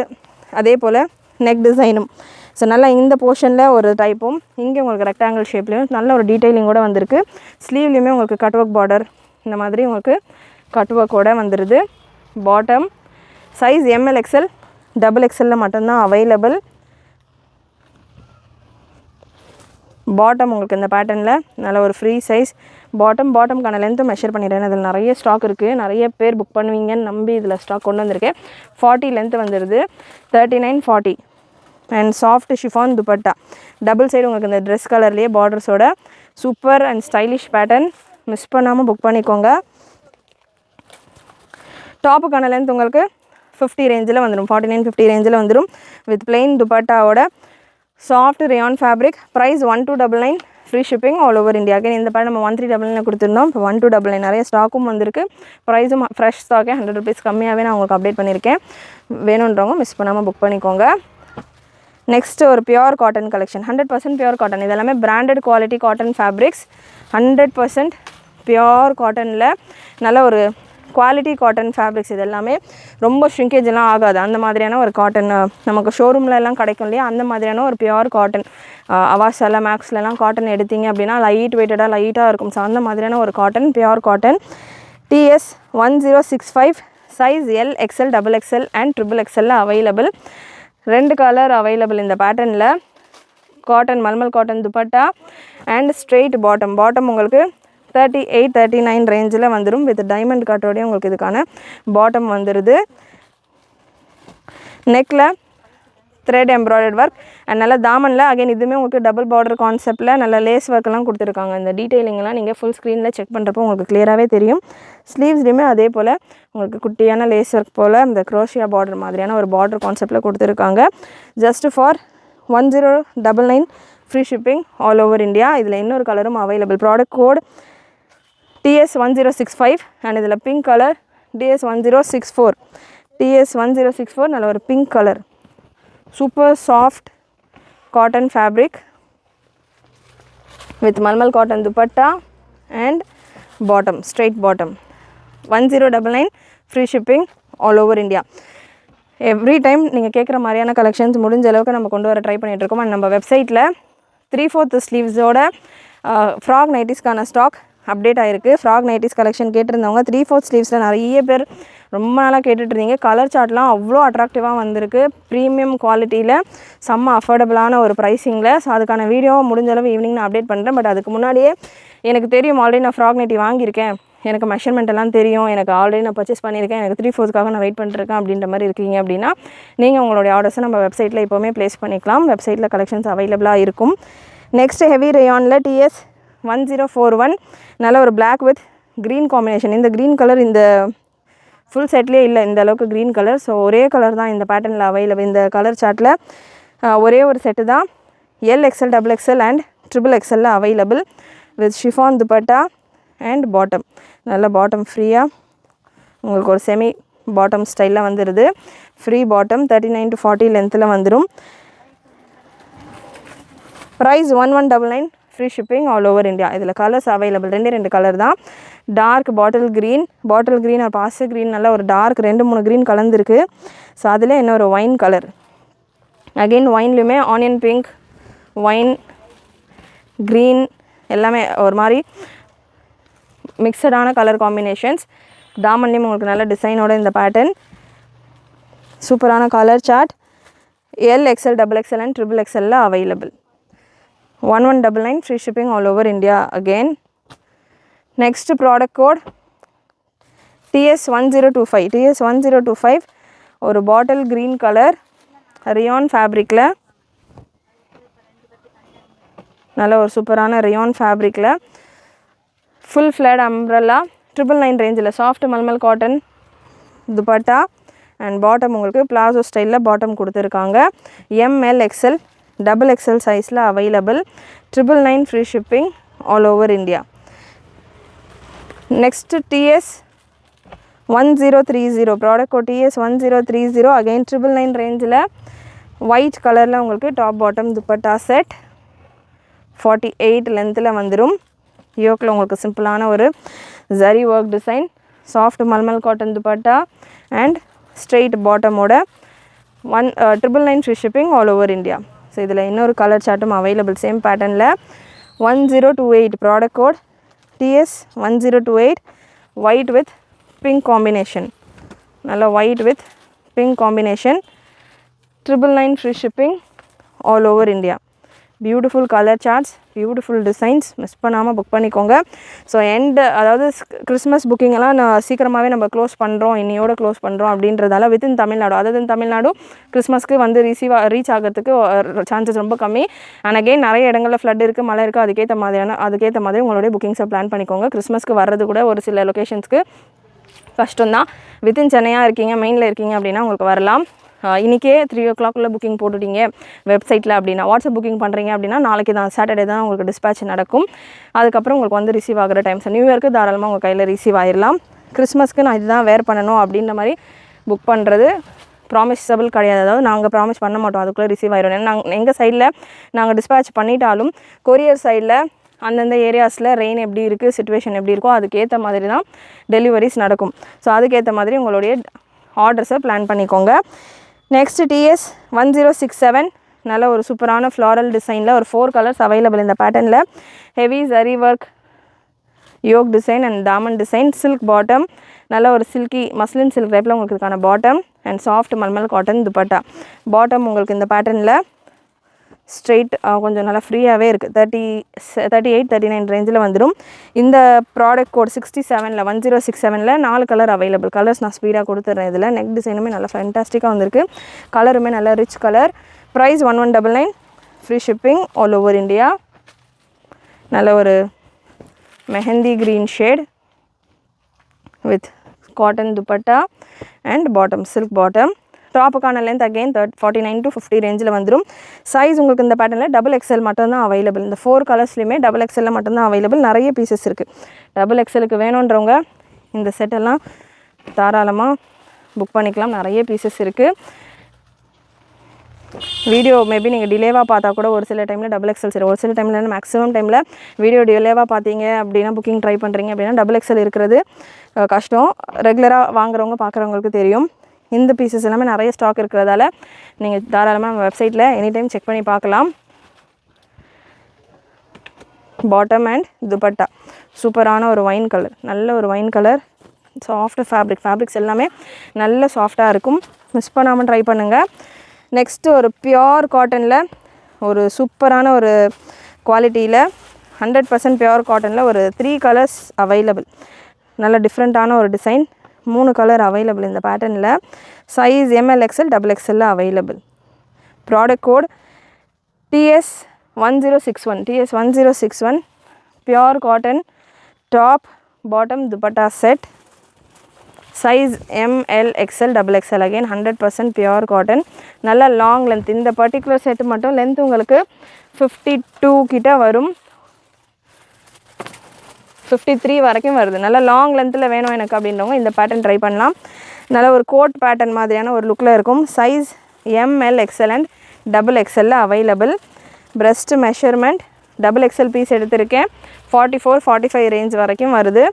அதே போல் நெக் டிசைனும். ஸோ நல்லா இந்த போர்ஷனில் ஒரு டைப்பும், இங்கே உங்களுக்கு ரெக்டாங்கிள் ஷேப்லேயும் நல்ல ஒரு டீட்டெயிலிங்கோட வந்திருக்கு. ஸ்லீவ்லேயுமே உங்களுக்கு கட் ஒர்க் பார்டர் இந்த மாதிரி உங்களுக்கு கட் ஒர்க்கோட வந்துடுது. Bottom size M L XL XXL மட்டும்தான் அவைலபிள். பாட்டம் உங்களுக்கு இந்த பேட்டர்னில் நல்ல ஒரு ஃப்ரீ சைஸ் பாட்டம்கான லென்த்து மெஷர் பண்ணிடுறேன். அதில் நிறைய ஸ்டாக் இருக்குது, நிறைய பேர் புக் பண்ணுவீங்கன்னு நம்பி இதில் ஸ்டாக் கொண்டு வந்திருக்கேன். 40 லென்த்து வந்துடுது. 39-40 and soft chiffon dupatta. Double side உங்களுக்கு இந்த ட்ரெஸ் கலர்லேயே பார்டர்ஸோட super and stylish pattern. Miss பண்ணாமல் புக் பண்ணிக்கோங்க. டாப்புக்கான லென்த் உங்களுக்கு 50 ரேஞ்சில் வந்துடும். 49-50 ரேஞ்சில் வந்துடும். வித் பிளெயின் துப்பட்டாவோட soft rayon fabric. Price 1299, free shipping all over India. Again இந்த பேர் நம்ம 1399 கொடுத்துருந்தோம். இப்போ 1299 நிறைய ஸ்டாக்கும் வந்திருக்கு. ப்ரைஸும் ஃப்ரெஷ் ஸ்டாக்கே 100 rupees கம்மியாகவே நான் உங்களுக்கு அப்டேட் பண்ணியிருக்கேன். வேணுன்றவங்க மிஸ் பண்ணாமல் புக் பண்ணிக்கோங்க. நெக்ஸ்ட்டு ஒரு pure cotton collection. 100% pure cotton. இது எல்லாமே branded quality cotton fabrics. 100% pure காட்டனில் நல்ல ஒரு குவாலிட்டி காட்டன் ஃபேப்ரிக்ஸ். இது எல்லாமே ரொம்ப ஷ்ரிங்கேஜெல்லாம் ஆகாது. அந்த மாதிரியான ஒரு காட்டன் நமக்கு ஷோரூமில் எல்லாம் கிடைக்கும் இல்லையா, அந்த மாதிரியான ஒரு பியோர் காட்டன். அவாஸில் மேக்ஸ்லலாம் காட்டன் எடுத்தீங்க அப்படின்னா லைட் வெயிட்டடாக லைட்டாக இருக்கும். ஸோ அந்த மாதிரியான ஒரு cotton, pure cotton. TS 1065 size L XL XXL and XXL available. 2 colour available இந்த பேட்டர்னில். Cotton mulmul cotton dupatta and straight bottom உங்களுக்கு 38-39 ரேஞ்சில் வந்துடும். வித் டைமண்ட் கட்டோடையும் உங்களுக்கு இதுக்கான பாட்டம் வந்துடுது. நெக்கில் த்ரெட் எம்ப்ராய்டர்ட் ஒர்க் அண்ட் நல்லா தாமனில் அகைன் இதுவுமே உங்களுக்கு டபுள் பார்டர் கான்செப்டில் நல்ல லேஸ் ஒர்க்கெல்லாம் கொடுத்துருக்காங்க. இந்த டீட்டெயிலிங்கெல்லாம் நீங்கள் ஃபுல் ஸ்க்ரீனில் செக் பண்ணுறப்போ உங்களுக்கு கிளியராகவே தெரியும். ஸ்லீவ்ஸ்லேயுமே அதே போல் உங்களுக்கு குட்டியான லேஸ் ஒர்க் போல் இந்த க்ரோஷியா பார்டர் மாதிரியான ஒரு பார்டர் கான்செப்டில் கொடுத்துருக்காங்க. Just for 1099, free shipping all over India. இதில் இன்னொரு கலரும் available. Product code TS 1065 and இதில் பிங்க் கலர் TS 1064. TS 1064 நல்ல ஒரு pink colour. Super soft cotton fabric with mulmul cotton dupatta and bottom, straight bottom. 1099, free shipping all over India. Every time நீங்கள் கேட்குற மாதிரியான collections முடிஞ்ச அளவுக்கு நம்ம கொண்டு வர ட்ரை பண்ணிகிட்ருக்கோம். அண்ட் நம்ம வெப்சைட்டில் 3/4 ஸ்லீவ்ஸோட ஃப்ராக் நைட்டிஸ்க்கான ஸ்டாக் அப்டேட் ஆகிருக்கு. ஃப்ராக் நைட்டிஸ் கலெக்ஷன் கேட்டிருந்தவங்க 3/4 ஸ்லீவ்ஸில் நிறைய பேர் ரொம்ப நாளாக கேட்டுட்ருந்தீங்க. கலர் சார்ட்லாம் அவ்வளோ அட்ராக்டிவாக வந்திருக்கு. ப்ரீமியம் குவாலிட்டியில் செம்ம அஃபோர்டபுளான ஒரு ப்ரைஸிங்கில். ஸோ அதுக்கான வீடியோ முடிஞ்சளவு ஈவினிங் நான் அப்டேட் பண்ணுறேன். பட் அதுக்கு முன்னாடியே எனக்கு தெரியும், ஆல்ரெடி நான் ஃப்ராக் நைட்டி வாங்கியிருக்கேன், எனக்கு மெஷர்மெண்ட் எல்லாம் தெரியும், எனக்கு ஆல்ரெடி நான் பர்ச்சேஸ் பண்ணியிருக்கேன், எனக்கு 3/4க்காக நான் வெயிட் பண்ணிருக்கேன் அப்படின்ற மாதிரி இருக்கீங்க அப்படின்னா நீங்கள் உங்களுடைய ஆர்டர்ஸை நம்ம வெப்சைட்டில் எப்போவுமே ப்ளேஸ் பண்ணிக்கலாம். வெப்சைட்டில் கலெக்ஷன்ஸ் அவைலபிளாக இருக்கும். நெக்ஸ்ட் ஹெவி ரேயானில் TS 1041 நல்ல ஒரு பிளாக் வித் க்ரீன் காம்பினேஷன். இந்த க்ரீன் கலர் இந்த ஃபுல் செட்லேயே இல்லை இந்த அளவுக்கு க்ரீன் கலர். ஸோ ஒரே கலர் தான் இந்த பேட்டர்னில் அவைலபிள். இந்த கலர் சார்ட்டில் ஒரே ஒரு செட்டு தான். L XL XXL and XXL available with chiffon dupatta and bottom. நல்ல பாட்டம் ஃப்ரீயாக உங்களுக்கு ஒரு செமி பாட்டம் ஸ்டைலில் வந்துடுது. ஃப்ரீ பாட்டம் 39-40 லென்த்தில் வந்துடும். Price 1199, free shipping all over India. இதில் கலர்ஸ் அவைலபிள். 2 கலர் தான். டார்க் பாட்டில் க்ரீன் ஒரு பாச க்ரீன், நல்ல ஒரு டார்க் 2-3 க்ரீன் கலந்துருக்கு. ஸோ அதில் இன்னொரு ஒயின் கலர். அகெயின் ஒயின்லேயுமே ஆனியன் பிங்க், ஒயின், க்ரீன் எல்லாமே ஒரு மாதிரி மிக்சடான கலர் காம்பினேஷன்ஸ். டாமன்லேயும் உங்களுக்கு நல்ல டிசைனோட இந்த பேட்டர்ன். சூப்பரான colour chart. L XL XXL and XXL available. 1199, free shipping all over India again. Next product code TS 1025. TS 1025 ஒரு பாட்டில் க்ரீன் கலர் ரியான் ஃபேப்ரிக்கில் நல்ல ஒரு சூப்பரான ரியான் ஃபேப்ரிக்கில் ஃபுல் ஃப்ளேட் அம்ப்ரெல்லா 999 ரேஞ்சில் soft mulmul cotton dupatta and bottom உங்களுக்கு palazzo ஸ்டைலில் bottom கொடுத்துருக்காங்க. எம்எல் எக்ஸ்எல் டபுள் எக்ஸ்எல் சைஸில் available. 999 free shipping all over India. Next TS 1030 product code TS 1030 again 999 ரேஞ்சில் ஒயிட் கலரில் உங்களுக்கு டாப் பாட்டம் துப்பட்டா செட் 48 லென்த்தில் வந்துடும். யோக்கில் உங்களுக்கு சிம்பிளான ஒரு zari work design soft mulmul cotton dupatta and straight பாட்டமோட 999 free shipping all over India. So இதில் இன்னொரு கலர் சார்ட்டும் அவைலபிள் சேம் பேட்டர்னில் 1028 product code TS 1028 white with pink combination. நல்லா white with pink combination 999 free shipping all over India. Beautiful colour charts, beautiful designs, miss பண்ணாமல் book பண்ணிக்கோங்க. So அதாவது Christmas புக்கிங்கெல்லாம் சீக்கிரமாகவே நம்ம க்ளோஸ் பண்ணுறோம், இன்னையோட க்ளோஸ் பண்ணுறோம் அப்படின்றதால வித்தின் தமிழ்நாடு, அதாவது தமிழ்நாடு கிறிஸ்மஸ்க்கு வந்து ரீச் ஆகிறதுக்கு சான்சஸ் ரொம்ப கம்மி. அண்ட் அகெயின் நிறைய இடங்களில் ஃப்ளட் இருக்குது, மழை இருக்குது. அதுக்கேற்ற மாதிரி உங்களுடைய புக்கிங்ஸை பிளான் பண்ணிக்கோங்க. கிறிஸ்மஸ்க்கு வர்றது கூட ஒரு சில லொக்கேஷன்ஸ்க்கு கஷ்டம்தான். வித்தின் சென்னையாக இருக்கீங்க, மெயினில் இருக்கீங்க அப்படின்னா உங்களுக்கு வரலாம். இன்றைக்கே 3 o'clock புக்கிங் போட்டுட்டீங்க வெப்சைட்டில் அப்படின்னா, வாட்ஸ்அப் புக்கிங் பண்ணுறீங்க அப்படின்னா நாளைக்கு தான் சாட்டர்டே தான் உங்களுக்கு டிஸ்பேச் நடக்கும். அதுக்கப்புறம் உங்களுக்கு வந்து ரிசீவ் ஆகிற டைம்ஸ் நியூ இயர்க்கு தாராளமாக உங்கள் கையில் ரிசீவ் ஆகிடலாம். கிறிஸ்மஸ்க்கு நான் இதுதான் வேர் பண்ணணும் அப்படின்ற மாதிரி புக் பண்ணுறது ப்ராமிசபிள் கிடையாது. அதாவது நாங்கள் ப்ராமிஸ் பண்ண மாட்டோம் அதுக்குள்ளே ரிசீவ் ஆகிடும். ஏன்னா எங்கள் சைடில் நாங்கள் டிஸ்பேச் பண்ணிட்டாலும் கொரியர் சைடில் அந்தந்த ஏரியாஸில் ரெயின் எப்படி இருக்குது, சிச்சுவேஷன் எப்படி இருக்கோ அதுக்கேற்ற மாதிரி தான் டெலிவரிஸ் நடக்கும். ஸோ அதுக்கேற்ற மாதிரி உங்களுடைய ஆர்டர்ஸை பிளான் பண்ணிக்கோங்க. நெக்ஸ்ட்டு TS 1067 நல்ல ஒரு சூப்பரான ஃப்ளாரல் டிசைனில் ஒரு 4 கலர்ஸ் அவைலபிள் இந்த பேட்டர்னில். Heavy zari work yoke design and தாமன் டிசைன், சில்க் பாட்டம், நல்ல ஒரு சில்கி மஸ்லின் சில்க் டைப்பில் உங்களுக்கு இதுக்கான bottom and soft mulmul cotton dupatta. Bottom உங்களுக்கு இந்த பேட்டர்னில் ஸ்ட்ரெயிட் கொஞ்சம் நல்லா ஃப்ரீயாகவே இருக்குது. 38 39 ரேஞ்சில் வந்துடும். இந்த product code 67 1067 4 colour available. Colours நான் ஸ்பீடாக கொடுத்துட்றேன். இதில் நெக் டிசைனுமே நல்லா ஃபேன்டாஸ்டிக்காக வந்திருக்கு. கலருமே நல்லா rich colour. Price 1199 free shipping all over India. நல்ல ஒரு mehndi green shade with cotton dupatta and bottom silk bottom. டாப்புக்கான லென்த் அகெயின் 49 to 50 ரேஞ்சில் வந்துடும். சைஸ் உங்களுக்கு இந்த பேட்டர்னில் டபுள் எக்ஸ்எல் மட்டும்தான் அவைலபிள். இந்த 4 கலர்ஸ்லையுமே டபுள் எக்ஸ்எல்லில் மட்டும்தான் அவைலபிள். நிறைய பீசஸ் இருக்குது. டபுள் எக்ஸ்எலுக்கு வேணுன்றவங்க இந்த செட்டெல்லாம் தாராளமாக புக் பண்ணிக்கலாம். நிறைய பீசஸ் இருக்குது. வீடியோ மேபி நீங்கள் டிலேவாக பார்த்தா கூட ஒரு சில டைமில் டபுள் எக்ஸ்எல் சரி, ஒரு சில டைமில் மேக்ஸிமம் டைமில் வீடியோ டிலேவாக பார்த்தீங்க அப்படின்னா புக்கிங் ட்ரை பண்ணுறீங்க அப்படின்னா டபுள் எக்ஸ்எல் இருக்கிறது கஷ்டம். ரெகுலராக வாங்குறவங்க பார்க்குறவங்களுக்கு தெரியும். இந்த பீசஸ் எல்லாமே நிறைய ஸ்டாக் இருக்கிறதால நீங்கள் தாராளமாக நம்ம வெப்சைட்டில் எனி டைம் செக் பண்ணி பார்க்கலாம். பாட்டம் அண்ட் துப்பட்டா சூப்பரான ஒரு ஒயின் கலர், நல்ல ஒரு ஒயின் கலர், சாஃப்ட் ஃபேப்ரிக்ஸ் எல்லாமே நல்ல சாஃப்டாக இருக்கும். மிஸ் பண்ணாமல் ட்ரை பண்ணுங்கள். நெக்ஸ்ட்டு ஒரு பியோர் காட்டனில் ஒரு சூப்பரான ஒரு குவாலிட்டியில் 100% பியோர் காட்டனில் ஒரு 3 கலர்ஸ் அவைலபிள். நல்ல டிஃப்ரெண்ட்டான ஒரு டிசைன், 3 கலர் அவைலபிள் இந்த பேட்டர்னில். Size ML XL double XL available. Product code TS 1061 pure cotton top bottom dupatta set. Size ML XL double XL again 100% pure cotton. நல்ல லாங் லென்த். இந்த பர்டிகுலர் செட்டு மட்டும் length உங்களுக்கு 52 கிட்ட வரும், 53 வரைக்கும் வருது. நல்ல லாங் லென்த்தில் வேணும் எனக்கு அப்படின்றவங்க இந்த பேட்டர்ன் ட்ரை பண்ணலாம். நல்ல ஒரு கோட் பேட்டர்ன் மாதிரியான ஒரு லுக்கில் இருக்கும். Size ML XL and double XL available. Breast measurement double XL piece எடுத்திருக்கேன். 44-45 ரேஞ்ச் வரைக்கும் வருது.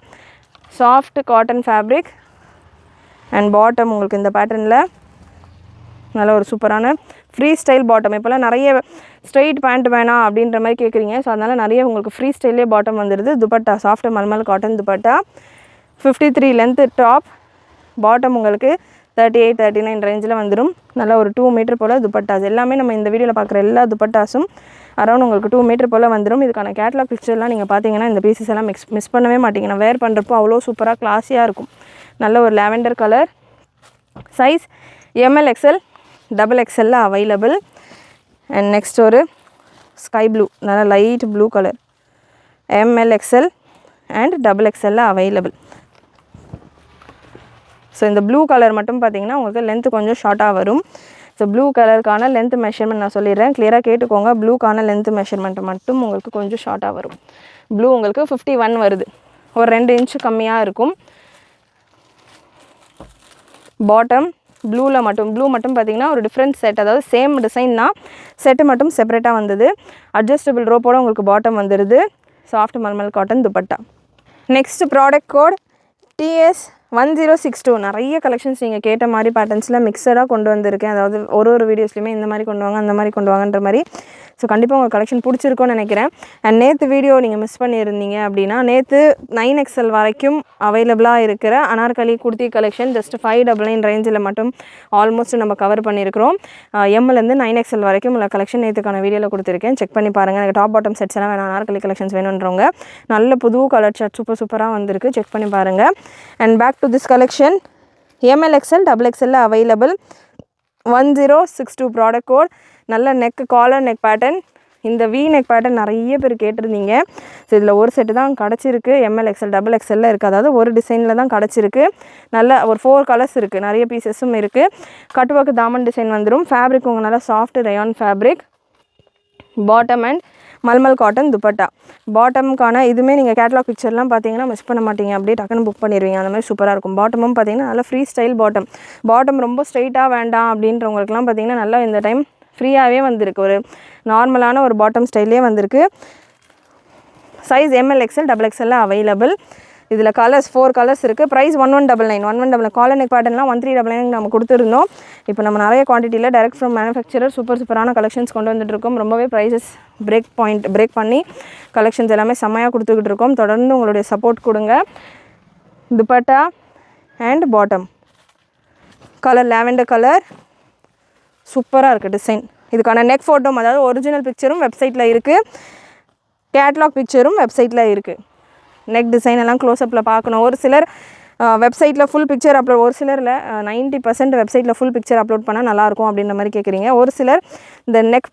Soft cotton fabric and bottom உங்களுக்கு இந்த பேட்டர்னில் நல்ல ஒரு சூப்பரான ஃப்ரீ ஸ்டைல் பாட்டம். இப்போல்லாம் நிறைய ஸ்ட்ரெயிட் பேண்ட் வேணாம் அப்படின்ற மாதிரி கேட்குறீங்க. ஸோ அதனால் நிறைய உங்களுக்கு ஃப்ரீ ஸ்டைல்லே பாட்டம் வந்துடுது. Dupatta soft mulmul cotton dupatta. 53 length top, bottom உங்களுக்கு 38-39 ரேஞ்சில் வந்துடும். நல்லா ஒரு 2 மீட்டர் போல் துப்பட்டாஸ். எல்லாமே நம்ம இந்த வீடியோவில் பார்க்குற எல்லா துப்பட்டாஸும் அரௌண்ட் உங்களுக்கு 2 மீட்டர் போல் வந்துடும். இதுக்கான கேட்லாக் பிக்சர்லாம் நீங்கள் பார்த்தீங்கன்னா இந்த பீசஸ் எல்லாம் மிஸ் பண்ணவே மாட்டீங்க. நான் வேர் பண்ணுறப்போ அவ்வளோ சூப்பராக கிளாஸியாக இருக்கும். நல்ல ஒரு lavender colour. Size ML XL double XL available. And next ஒரு ஸ்கை ப்ளூ, நல்ல light blue colour. ML XL and XXL available. So இந்த ப்ளூ கலர் மட்டும் பார்த்தீங்கன்னா உங்களுக்கு லென்த்து கொஞ்சம் ஷார்ட்டாக வரும். ஸோ ப்ளூ கலருக்கான லென்த் மெஷர்மெண்ட் நான் சொல்லிடுறேன், கிளியராக கேட்டுக்கோங்க. ப்ளூக்கான லென்த் மெஷர்மெண்ட் மட்டும் உங்களுக்கு கொஞ்சம் ஷார்ட்டாக வரும். ப்ளூ உங்களுக்கு 51 வருது, ஒரு 2 இன்ச்சு கம்மியாக இருக்கும். பாட்டம் ப்ளூ மட்டும் பார்த்தீங்கன்னா ஒரு டிஃப்ரெண்ட் செட், அதாவது சேம் டிசைன் தான், செட்டு மட்டும் செப்பரேட்டாக வந்தது. அட்ஜஸ்டபிள் ரோப்போடு உங்களுக்கு பாட்டம் வந்துடுது. Soft mulmul cotton dupatta. Next product code TS1062. நிறைய கலெக்ஷன்ஸ் நீங்கள் கேட்ட மாதிரி பேட்டர்ன்ஸில் மிக்சடாக கொண்டு வந்திருக்கேன். அதாவது ஒரு வீடியோஸ்லையுமே இந்த மாதிரி கொண்டு வாங்க, அந்த மாதிரி கொண்டு வாங்கன்ற மாதிரி. ஸோ கண்டிப்பாக உங்கள் கலெக்ஷன் பிடிச்சிருக்கோன்னு நினைக்கிறேன். அண்ட் நேற்று வீடியோ நீங்கள் மிஸ் பண்ணியிருந்தீங்க அப்படின்னா, நேற்று 9XL வரைக்கும் அவைலபிளாக இருக்கிற அனார்கலி குர்த்தி கலெக்ஷன் ஜஸ்ட் 599 ரேஞ்சில் மட்டும் ஆல்மோஸ்ட் நம்ம கவர் பண்ணியிருக்கிறோம். எம்லேருந்து 9XL வரைக்கும் உள்ள கலெக்ஷன் நேற்றுக்கான வீடியோவில் கொடுத்துருக்கேன், செக் பண்ணி பாருங்கள். எனக்கு டாப் பாட்டம் செட்ஸ் எல்லாம் வேணும், அனார்கலி கலெக்ஷன்ஸ் வேணுன்றவங்க நல்ல புது கலர் சார்ட் சூப்பராக வந்திருக்கு, செக் பண்ணி பாருங்கள். And back to this collection ML, XXL available. 1062 product code. நல்ல நெக், காலர் நெக் பேட்டர்ன். இந்த வி நெக் பேட்டர்ன் நிறைய பேர் கேட்டிருந்தீங்க. ஸோ இதில் ஒரு செட்டு தான் கிடச்சிருக்கு. ML, XXL இருக்குது, அதாவது ஒரு டிசைனில் தான் கிடச்சிருக்கு. நல்ல ஒரு 4 கலர்ஸ் இருக்குது, நிறைய பீசஸும் இருக்குது. கட் ஒர்க் தாமன் டிசைன் வந்துடும். ஃபேப்ரிக் உங்கள் நல்லா soft rayon fabric. Bottom and mulmul cotton dupatta. பாட்டமுக்கான இதுவுமே நீங்கள் கேட்லாக் பிக்சர்லாம் பார்த்தீங்கன்னா மிஸ் பண்ண மாட்டீங்க, அப்படியே டக்குன்னு புக் பண்ணிடுவீங்க, அந்த மாதிரி சூப்பராக இருக்கும். பாட்டமும் பார்த்தீங்கன்னா நல்லா ஃப்ரீ ஸ்டைல் பாட்டம் ரொம்ப ஸ்ட்ரைட்டாக வேண்டாம் அப்படின்றவங்களுக்குலாம் பார்த்தீங்கன்னா நல்லா இந்த டைம் ஃப்ரீயாகவே வந்திருக்கு, ஒரு நார்மலான ஒரு பாட்டம் ஸ்டைல்லே வந்திருக்கு. Size ML, XXL available. இதில் கலர்ஸ் 4 கலர்ஸ் இருக்குது. ப்ரைஸ் 1199. காலர் நெக் பேட்டர்ன்லாம் 1399 நம்ம கொடுத்துருந்தோம். இப்போ நம்ம நிறைய குவான்டிட்டியில் டைரக்ட் ஃப்ரம் மேனுஃபேக்சரர் சூப்பரான கலெக்ஷன்ஸ் கொண்டு வந்துட்டுருக்கோம். ரொம்பவே ப்ரைஸஸ் பிரேக் பண்ணி கலெக்ஷன்ஸ் எல்லாமே செம்மையாக கொடுத்துக்கிட்டு இருக்கோம். தொடர்ந்து உங்களுடைய சப்போர்ட் கொடுங்க. Dupatta and bottom colour lavender colour சூப்பராக இருக்குது டிசைன். இதுக்கான நெக் ஃபோட்டோ, அதாவது ஒரிஜினல் பிக்சரும் வெப்சைட்டில் இருக்குது, கேட்லாக் பிக்சரும் வெப்சைட்டில் இருக்குது. நெக் டிசைன் எல்லாம் க்ளோஸ்அப்பில் பார்க்கணும். ஒரு சிலர் வெப்சைட்டில் ஃபுல் பிக்சர் அப்லோட், ஒரு சிலரில் 90% வெப்சைட்டில் ஃபுல் பிக்சர் அப்லோட் பண்ணால் நல்லாயிருக்கும் அப்படின்ற மாதிரி கேட்குறீங்க. ஒரு சிலர் இந்த நெக்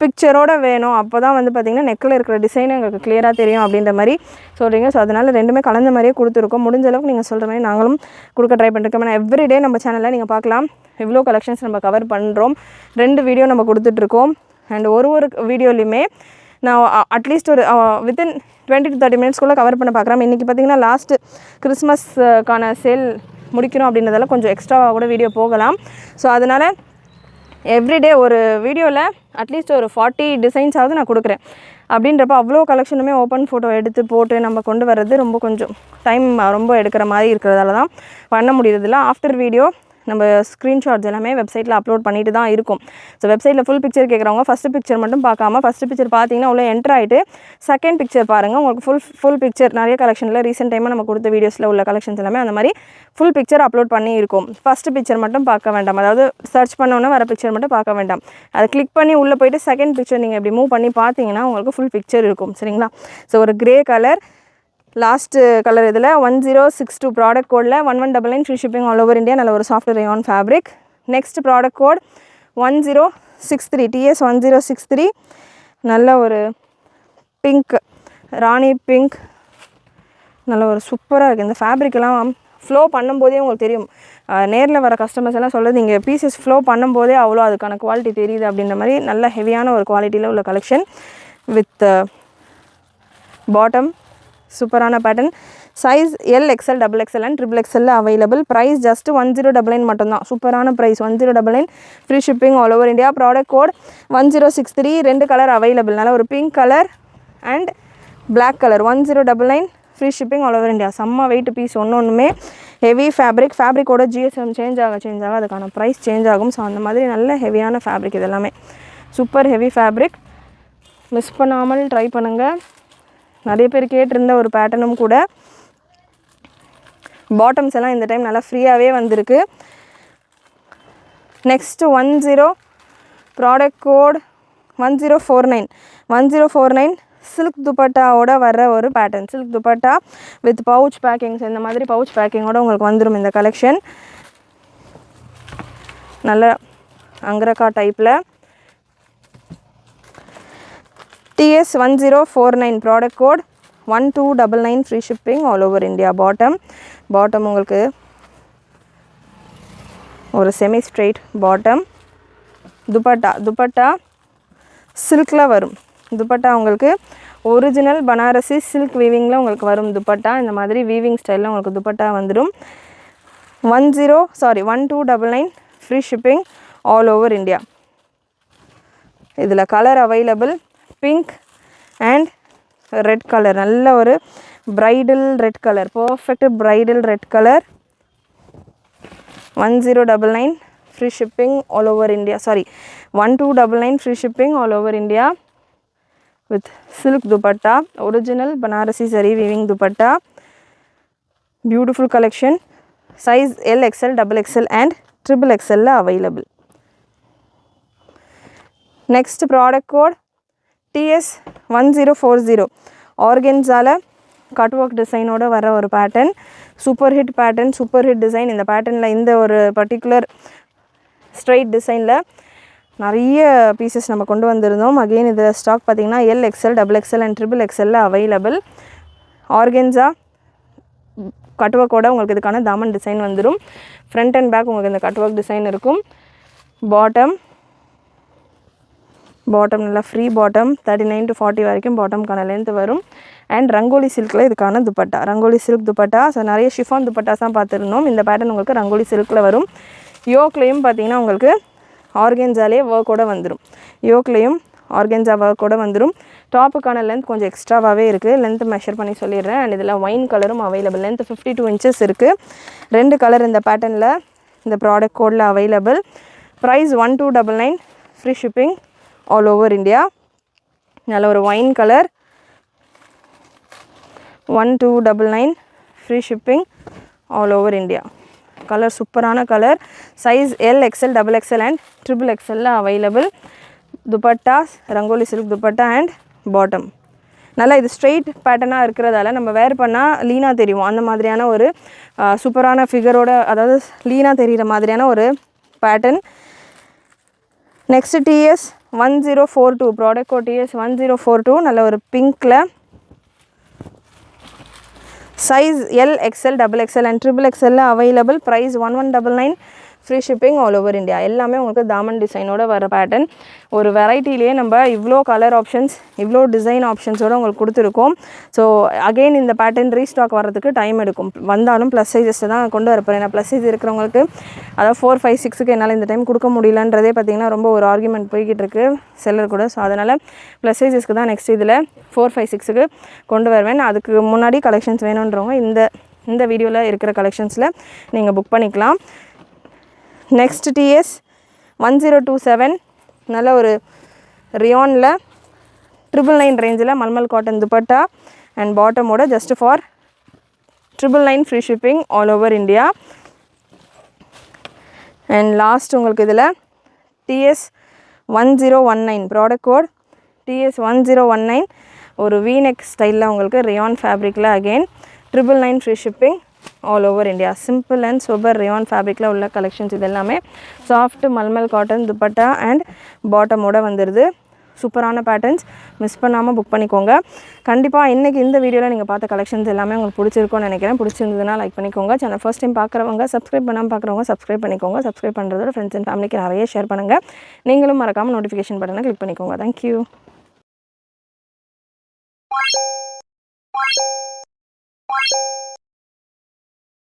பிக்சரோடு வேணும், அப்போ தான் வந்து பார்த்திங்கன்னா நெக்கில் இருக்கிற டிசைன் எங்களுக்கு கிளியராக தெரியும் அப்படின்ற மாதிரி சொல்கிறீங்க. ஸோ அதனால் ரெண்டுமே கலந்த மாதிரியே கொடுத்துருக்கோம். முடிஞ்ச அளவுக்கு நீங்கள் சொல்கிற மாதிரி நாங்களும் கொடுக்க ட்ரை பண்ணிருக்கோம். ஏன்னா எவ்ரிடே நம்ம சேனலில் நீங்கள் பார்க்கலாம் இவ்வளோ கலெக்ஷன்ஸ் நம்ம கவர் பண்ணுறோம். 2 வீடியோ நம்ம கொடுத்துட்ருக்கோம். அண்ட் ஒரு வீடியோலையுமே நான் அட்லீஸ்ட் ஒரு வித்தின் 20 to 30 மினிட்ஸ்க்குள்ளே கவர் பண்ண பார்க்குறேன். இன்றைக்கி பார்த்திங்கன்னா லாஸ்ட்டு கிறிஸ்மஸ்க்கான சேல் முடிக்கணும் அப்படின்றதால கொஞ்சம் எக்ஸ்ட்ராவாக கூட வீடியோ போகலாம். ஸோ அதனால் எவ்ரிடே ஒரு வீடியோவில் அட்லீஸ்ட் ஒரு 40 டிசைன்ஸாவது நான் கொடுக்குறேன். அப்படின்றப்ப அவ்வளோ கலெக்ஷனுமே ஓப்பன் ஃபோட்டோ எடுத்து போட்டு நம்ம கொண்டு வர்றது ரொம்ப கொஞ்சம் டைம் ரொம்ப எடுக்கிற மாதிரி இருக்கிறதால தான் பண்ண முடியறதில்ல. ஆஃப்டர் வீடியோ நம்ம ஸ்க்ரீன்ஷாட்ஸ் எல்லாமே வெப்சைட்டில் அப்லோட் பண்ணிட்டு தான் இருக்கும். ஸோ வெப்சைட்டில் ஃபுல் பிக்சர் கேட்குறவங்க ஃபஸ்ட்டு பிக்சர் மட்டும் பார்க்காம ஃபஸ்ட்டு பிக்சர் பார்த்தீங்கன்னா உள்ள என்டர் ஆகிட்டு செகண்ட் பிக்சர் பாருங்கள். உங்களுக்கு ஃபுல் பிக்சர் நிறைய கலெக்ஷனில் ரீசெண்ட் டைமாக நம்ம கொடுத்த வீடியோஸில் உள்ள கலெக்ஷன்ஸ் எல்லாமே அந்த மாதிரி ஃபுல் பிக்சர் அப்லோட் பண்ணி இருக்கும். ஃபஸ்ட்டு பிக்சர் மட்டும் பார்க்க வேண்டாம், அதாவது சர்ச் பண்ணோன்னே வர பிக்சர் மட்டும் பார்க்க வேண்டாம். அதை கிளிக் பண்ணி உள்ளே போய்ட்டு செகண்ட் பிக்சர் நீங்கள் இப்படி மூவ் பண்ணி பார்த்தீங்கன்னா உங்களுக்கு ஃபுல் பிக்சர் இருக்கும். சரிங்களா? ஸோ ஒரு கிரே கலர் லாஸ்ட்டு கலர் இதில் 1062 ப்ராடக்ட் கோடில் 1199 free shipping all over India. நல்ல ஒரு soft rayon fabric. Next product code 1063 TS1063. நல்ல ஒரு பிங்க், ராணி பிங்க், நல்ல ஒரு சூப்பராக இருக்குது. இந்த ஃபேப்ரிக்கெல்லாம் ஃப்ளோ பண்ணும்போதே உங்களுக்கு தெரியும். நேரில் வர கஸ்டமர்ஸ் எல்லாம் சொல்கிறது இங்கே பீசஸ் ஃப்ளோ பண்ணும்போதே அவ்வளோ அதுக்கான குவாலிட்டி தெரியுது அப்படின்ற மாதிரி நல்ல ஹெவியான ஒரு குவாலிட்டியில் உள்ள கலெக்ஷன் வித் பாட்டம் சூப்பரான pattern. Size L, XL, XXL and XXL available. Price just 1099 மட்டும்தான். சூப்பரான price 1099 free shipping all over India. Product code 1063. 2 colour available, நல்ல ஒரு pink colour and black colour. 1099 free shipping all over India. செம்ம weight piece ஒன்றுமே heavy ஃபேப்ரிக்கோட GSM change ஆக அதுக்கான price change ஆகும். ஸோ அந்த மாதிரி நல்ல ஹெவியான ஃபேப்ரிக் இது எல்லாமே. சூப்பர் ஹெவி ஃபேப்ரிக், மிஸ் பண்ணாமல் ட்ரை பண்ணுங்கள். நிறைய பேர் கேட்டிருந்த ஒரு பேட்டர்னும் கூட. பாட்டம்ஸ் எல்லாம் இந்த டைம் நல்லா ஃப்ரீயாகவே வந்திருக்கு. நெக்ஸ்ட்டு 10 ப்ராடக்ட் கோட் 1049 சில்க் துப்பட்டாவோட வர ஒரு pattern. Silk dupatta with pouch packings, இந்த மாதிரி பவுச் பேக்கிங்கோடு உங்களுக்கு வந்துடும் இந்த கலெக்ஷன். நல்ல அங்கரக்கா டைப்பில். TS1049 product code 1299 free shipping all over India. Bottom உங்களுக்கு ஒரு செமி ஸ்ட்ரெயிட் பாட்டம். துப்பட்டா சில்கில் வரும். துப்பட்டா உங்களுக்கு ஒரிஜினல் பனாரசி சில்க் வீவிங்கில் உங்களுக்கு வரும். துப்பட்டா இந்த மாதிரி வீவிங் ஸ்டைலில் உங்களுக்கு துப்பட்டா வந்துடும். 1299 free shipping all over India. இதில் colour available pink and red colour. நல்ல ஒரு bridal red colour, perfect bridal red colour. 1099 free shipping all over India. 1299 free shipping all over India with silk dupatta, original Banarasi zari weaving dupatta. Beautiful collection. Size L, XL, XXL and XXL available. Next product code TS1040. Organza cutwork design oda vara ஒரு pattern. Super hit pattern, super hit design. இந்த patternல இந்த ஒரு particular straight designல நிறைய pieces நம்ம கொண்டு வந்திருந்தோம். Again இது stock பார்த்தீங்கன்னா L, XL, XXL and XXL available. Organza கட்வொர்க்கோட உங்களுக்கு இதுக்கான தாமன் டிசைன் வந்துடும். ஃப்ரண்ட் அண்ட் பேக் உங்களுக்கு இந்த கட்வொர்க் டிசைன் இருக்கும். பாட்டம் நல்லா ஃப்ரீ பாட்டம் 39 to 40 வரைக்கும் பாட்டம்கான லென்த் வரும். அண்ட் ரங்கோலி சில்கில் இதுக்கான துப்பட்டா, ரங்கோலி சில்க் துப்பட்டா. ஸோ நிறைய ஷிஃபான் துப்பட்டாஸ் தான் பார்த்துருந்தோம். இந்த பேட்டர்ன் உங்களுக்கு ரங்கோலி சில்கில் வரும். யோக்லேயும் பார்த்தீங்கன்னா உங்களுக்கு ஆர்கென்ஸாலே ஒர்க்கோடு வந்துடும். யோக்லேயும் ஆர்கென்ஸா ஒர்க்கோடு வந்துடும். டாப்புக்கான லென்த் கொஞ்சம் எக்ஸ்ட்ராவாகவே இருக்குது. லென்த் மெஷர் பண்ணி சொல்லிடுறேன். அண்ட் இதில் ஒயின் கலரும் அவைலபிள். லென்த் 52 inches இருக்குது. 2 கலர் இந்த பேட்டர்னில் இந்த ப்ராடக்ட் கோடில் available. Price 1299 free shipping all over India. நல்ல ஒரு wine colour. 1299 free shipping all over India. Colour சூப்பரான colour. Size L, XL, XXL and XXL available. Dupatta rangoli silk dupatta and bottom. நல்லா இது ஸ்ட்ரெயிட் பேட்டர்னாக இருக்கிறதால நம்ம வேர் பண்ணால் லீனாக தெரியும். அந்த மாதிரியான ஒரு சூப்பரான ஃபிகரோட, அதாவது லீனாக தெரிகிற மாதிரியான ஒரு pattern. Next TS1042 product code TS1042. நல்ல ஒரு பிங்க்கில். Size L, XL, XXL and XXL available. Price 1199 free shipping all over India. எல்லாமே உங்களுக்கு தாமன் டிசைனோட வர பேட்டர்ன். ஒரு வெரைட்டிலேயே நம்ம இவ்வளோ கலர் ஆப்ஷன்ஸ், இவ்வளோ டிசைன் ஆப்ஷன்ஸோடு உங்களுக்கு கொடுத்துருக்கோம். ஸோ அகெயின் இந்த பேட்டர்ன் ரீஸ்டாக் வர்றதுக்கு டைம் எடுக்கும். வந்தாலும் ப்ளஸ் சைஸஸை தான் கொண்டு வரப்போகிறேன். ஏன்னா ப்ளஸ் சைஸ் இருக்கிறவங்களுக்கு, அதாவது 4, 5, 6க்கு என்னால் இந்த டைம் கொடுக்க முடியலன்றதே பார்த்திங்கன்னா ரொம்ப ஒரு ஆர்குமெண்ட் போய்கிட்டு இருக்குது செல்லர் கூட. ஸோ அதனால் ப்ளஸ் சைஸஸ்க்கு தான் நெக்ஸ்ட் இதில் 4, 5, 6க்கு கொண்டு வருவேன். அதுக்கு முன்னாடி கலெக்ஷன்ஸ் வேணுன்றவங்க இந்த வீடியோவில் இருக்கிற கலெக்ஷன்ஸில் நீங்கள் புக் பண்ணிக்கலாம். Next TS1027. நல்ல ஒரு ரியானில் 999 ரேஞ்சில் மல்மல் காட்டன் துப்பட்டா அண்ட் பாட்டமோட just for 999 free shipping all over India. And last உங்களுக்கு இதில் TS1019 ப்ராடக்ட் கோட் TS1019. ஒரு வீநெக் ஸ்டைலில் உங்களுக்கு ரியான் ஃபேப்ரிக்கில் again 999 free shipping all over India. Simple and super rayon ஃபேப்ரிக்கில் உள்ள கலெக்ஷன்ஸ். இது எல்லாமே soft mulmul cotton dupatta and பாட்டமோட வந்துடுது. சூப்பரான பேட்டர்ன்ஸ். மிஸ் பண்ணாமல் புக் பண்ணிக்கோங்க. கண்டிப்பாக இன்றைக்கி இந்த வீடியோவில் நீங்கள் பார்த்த கலெக்ஷன்ஸ் எல்லாமே உங்களுக்கு பிடிச்சிருக்கும்னு நினைக்கிறேன். பிடிச்சிருந்ததுன்னா லைக் பண்ணிக்கோங்க. சேனல் ஃபர்ஸ்ட் டைம் பார்க்குறவங்க, சப்ஸ்கிரைப் பண்ணாமல் பார்க்குறவங்க சப்ஸ்கிரைப் பண்ணிக்கோங்க. சப்ஸ்கிரைப் பண்ணுறதோட ஃப்ரெண்ட்ஸ் அண்ட் ஃபேமிலிக்கு நிறைய ஷேர் பண்ணுங்கள். நீங்களும் மறக்காமல் நோட்டிஃபிகேஷன் பட்டனை கிளிக் பண்ணிக்கோங்க. தேங்க்யூ.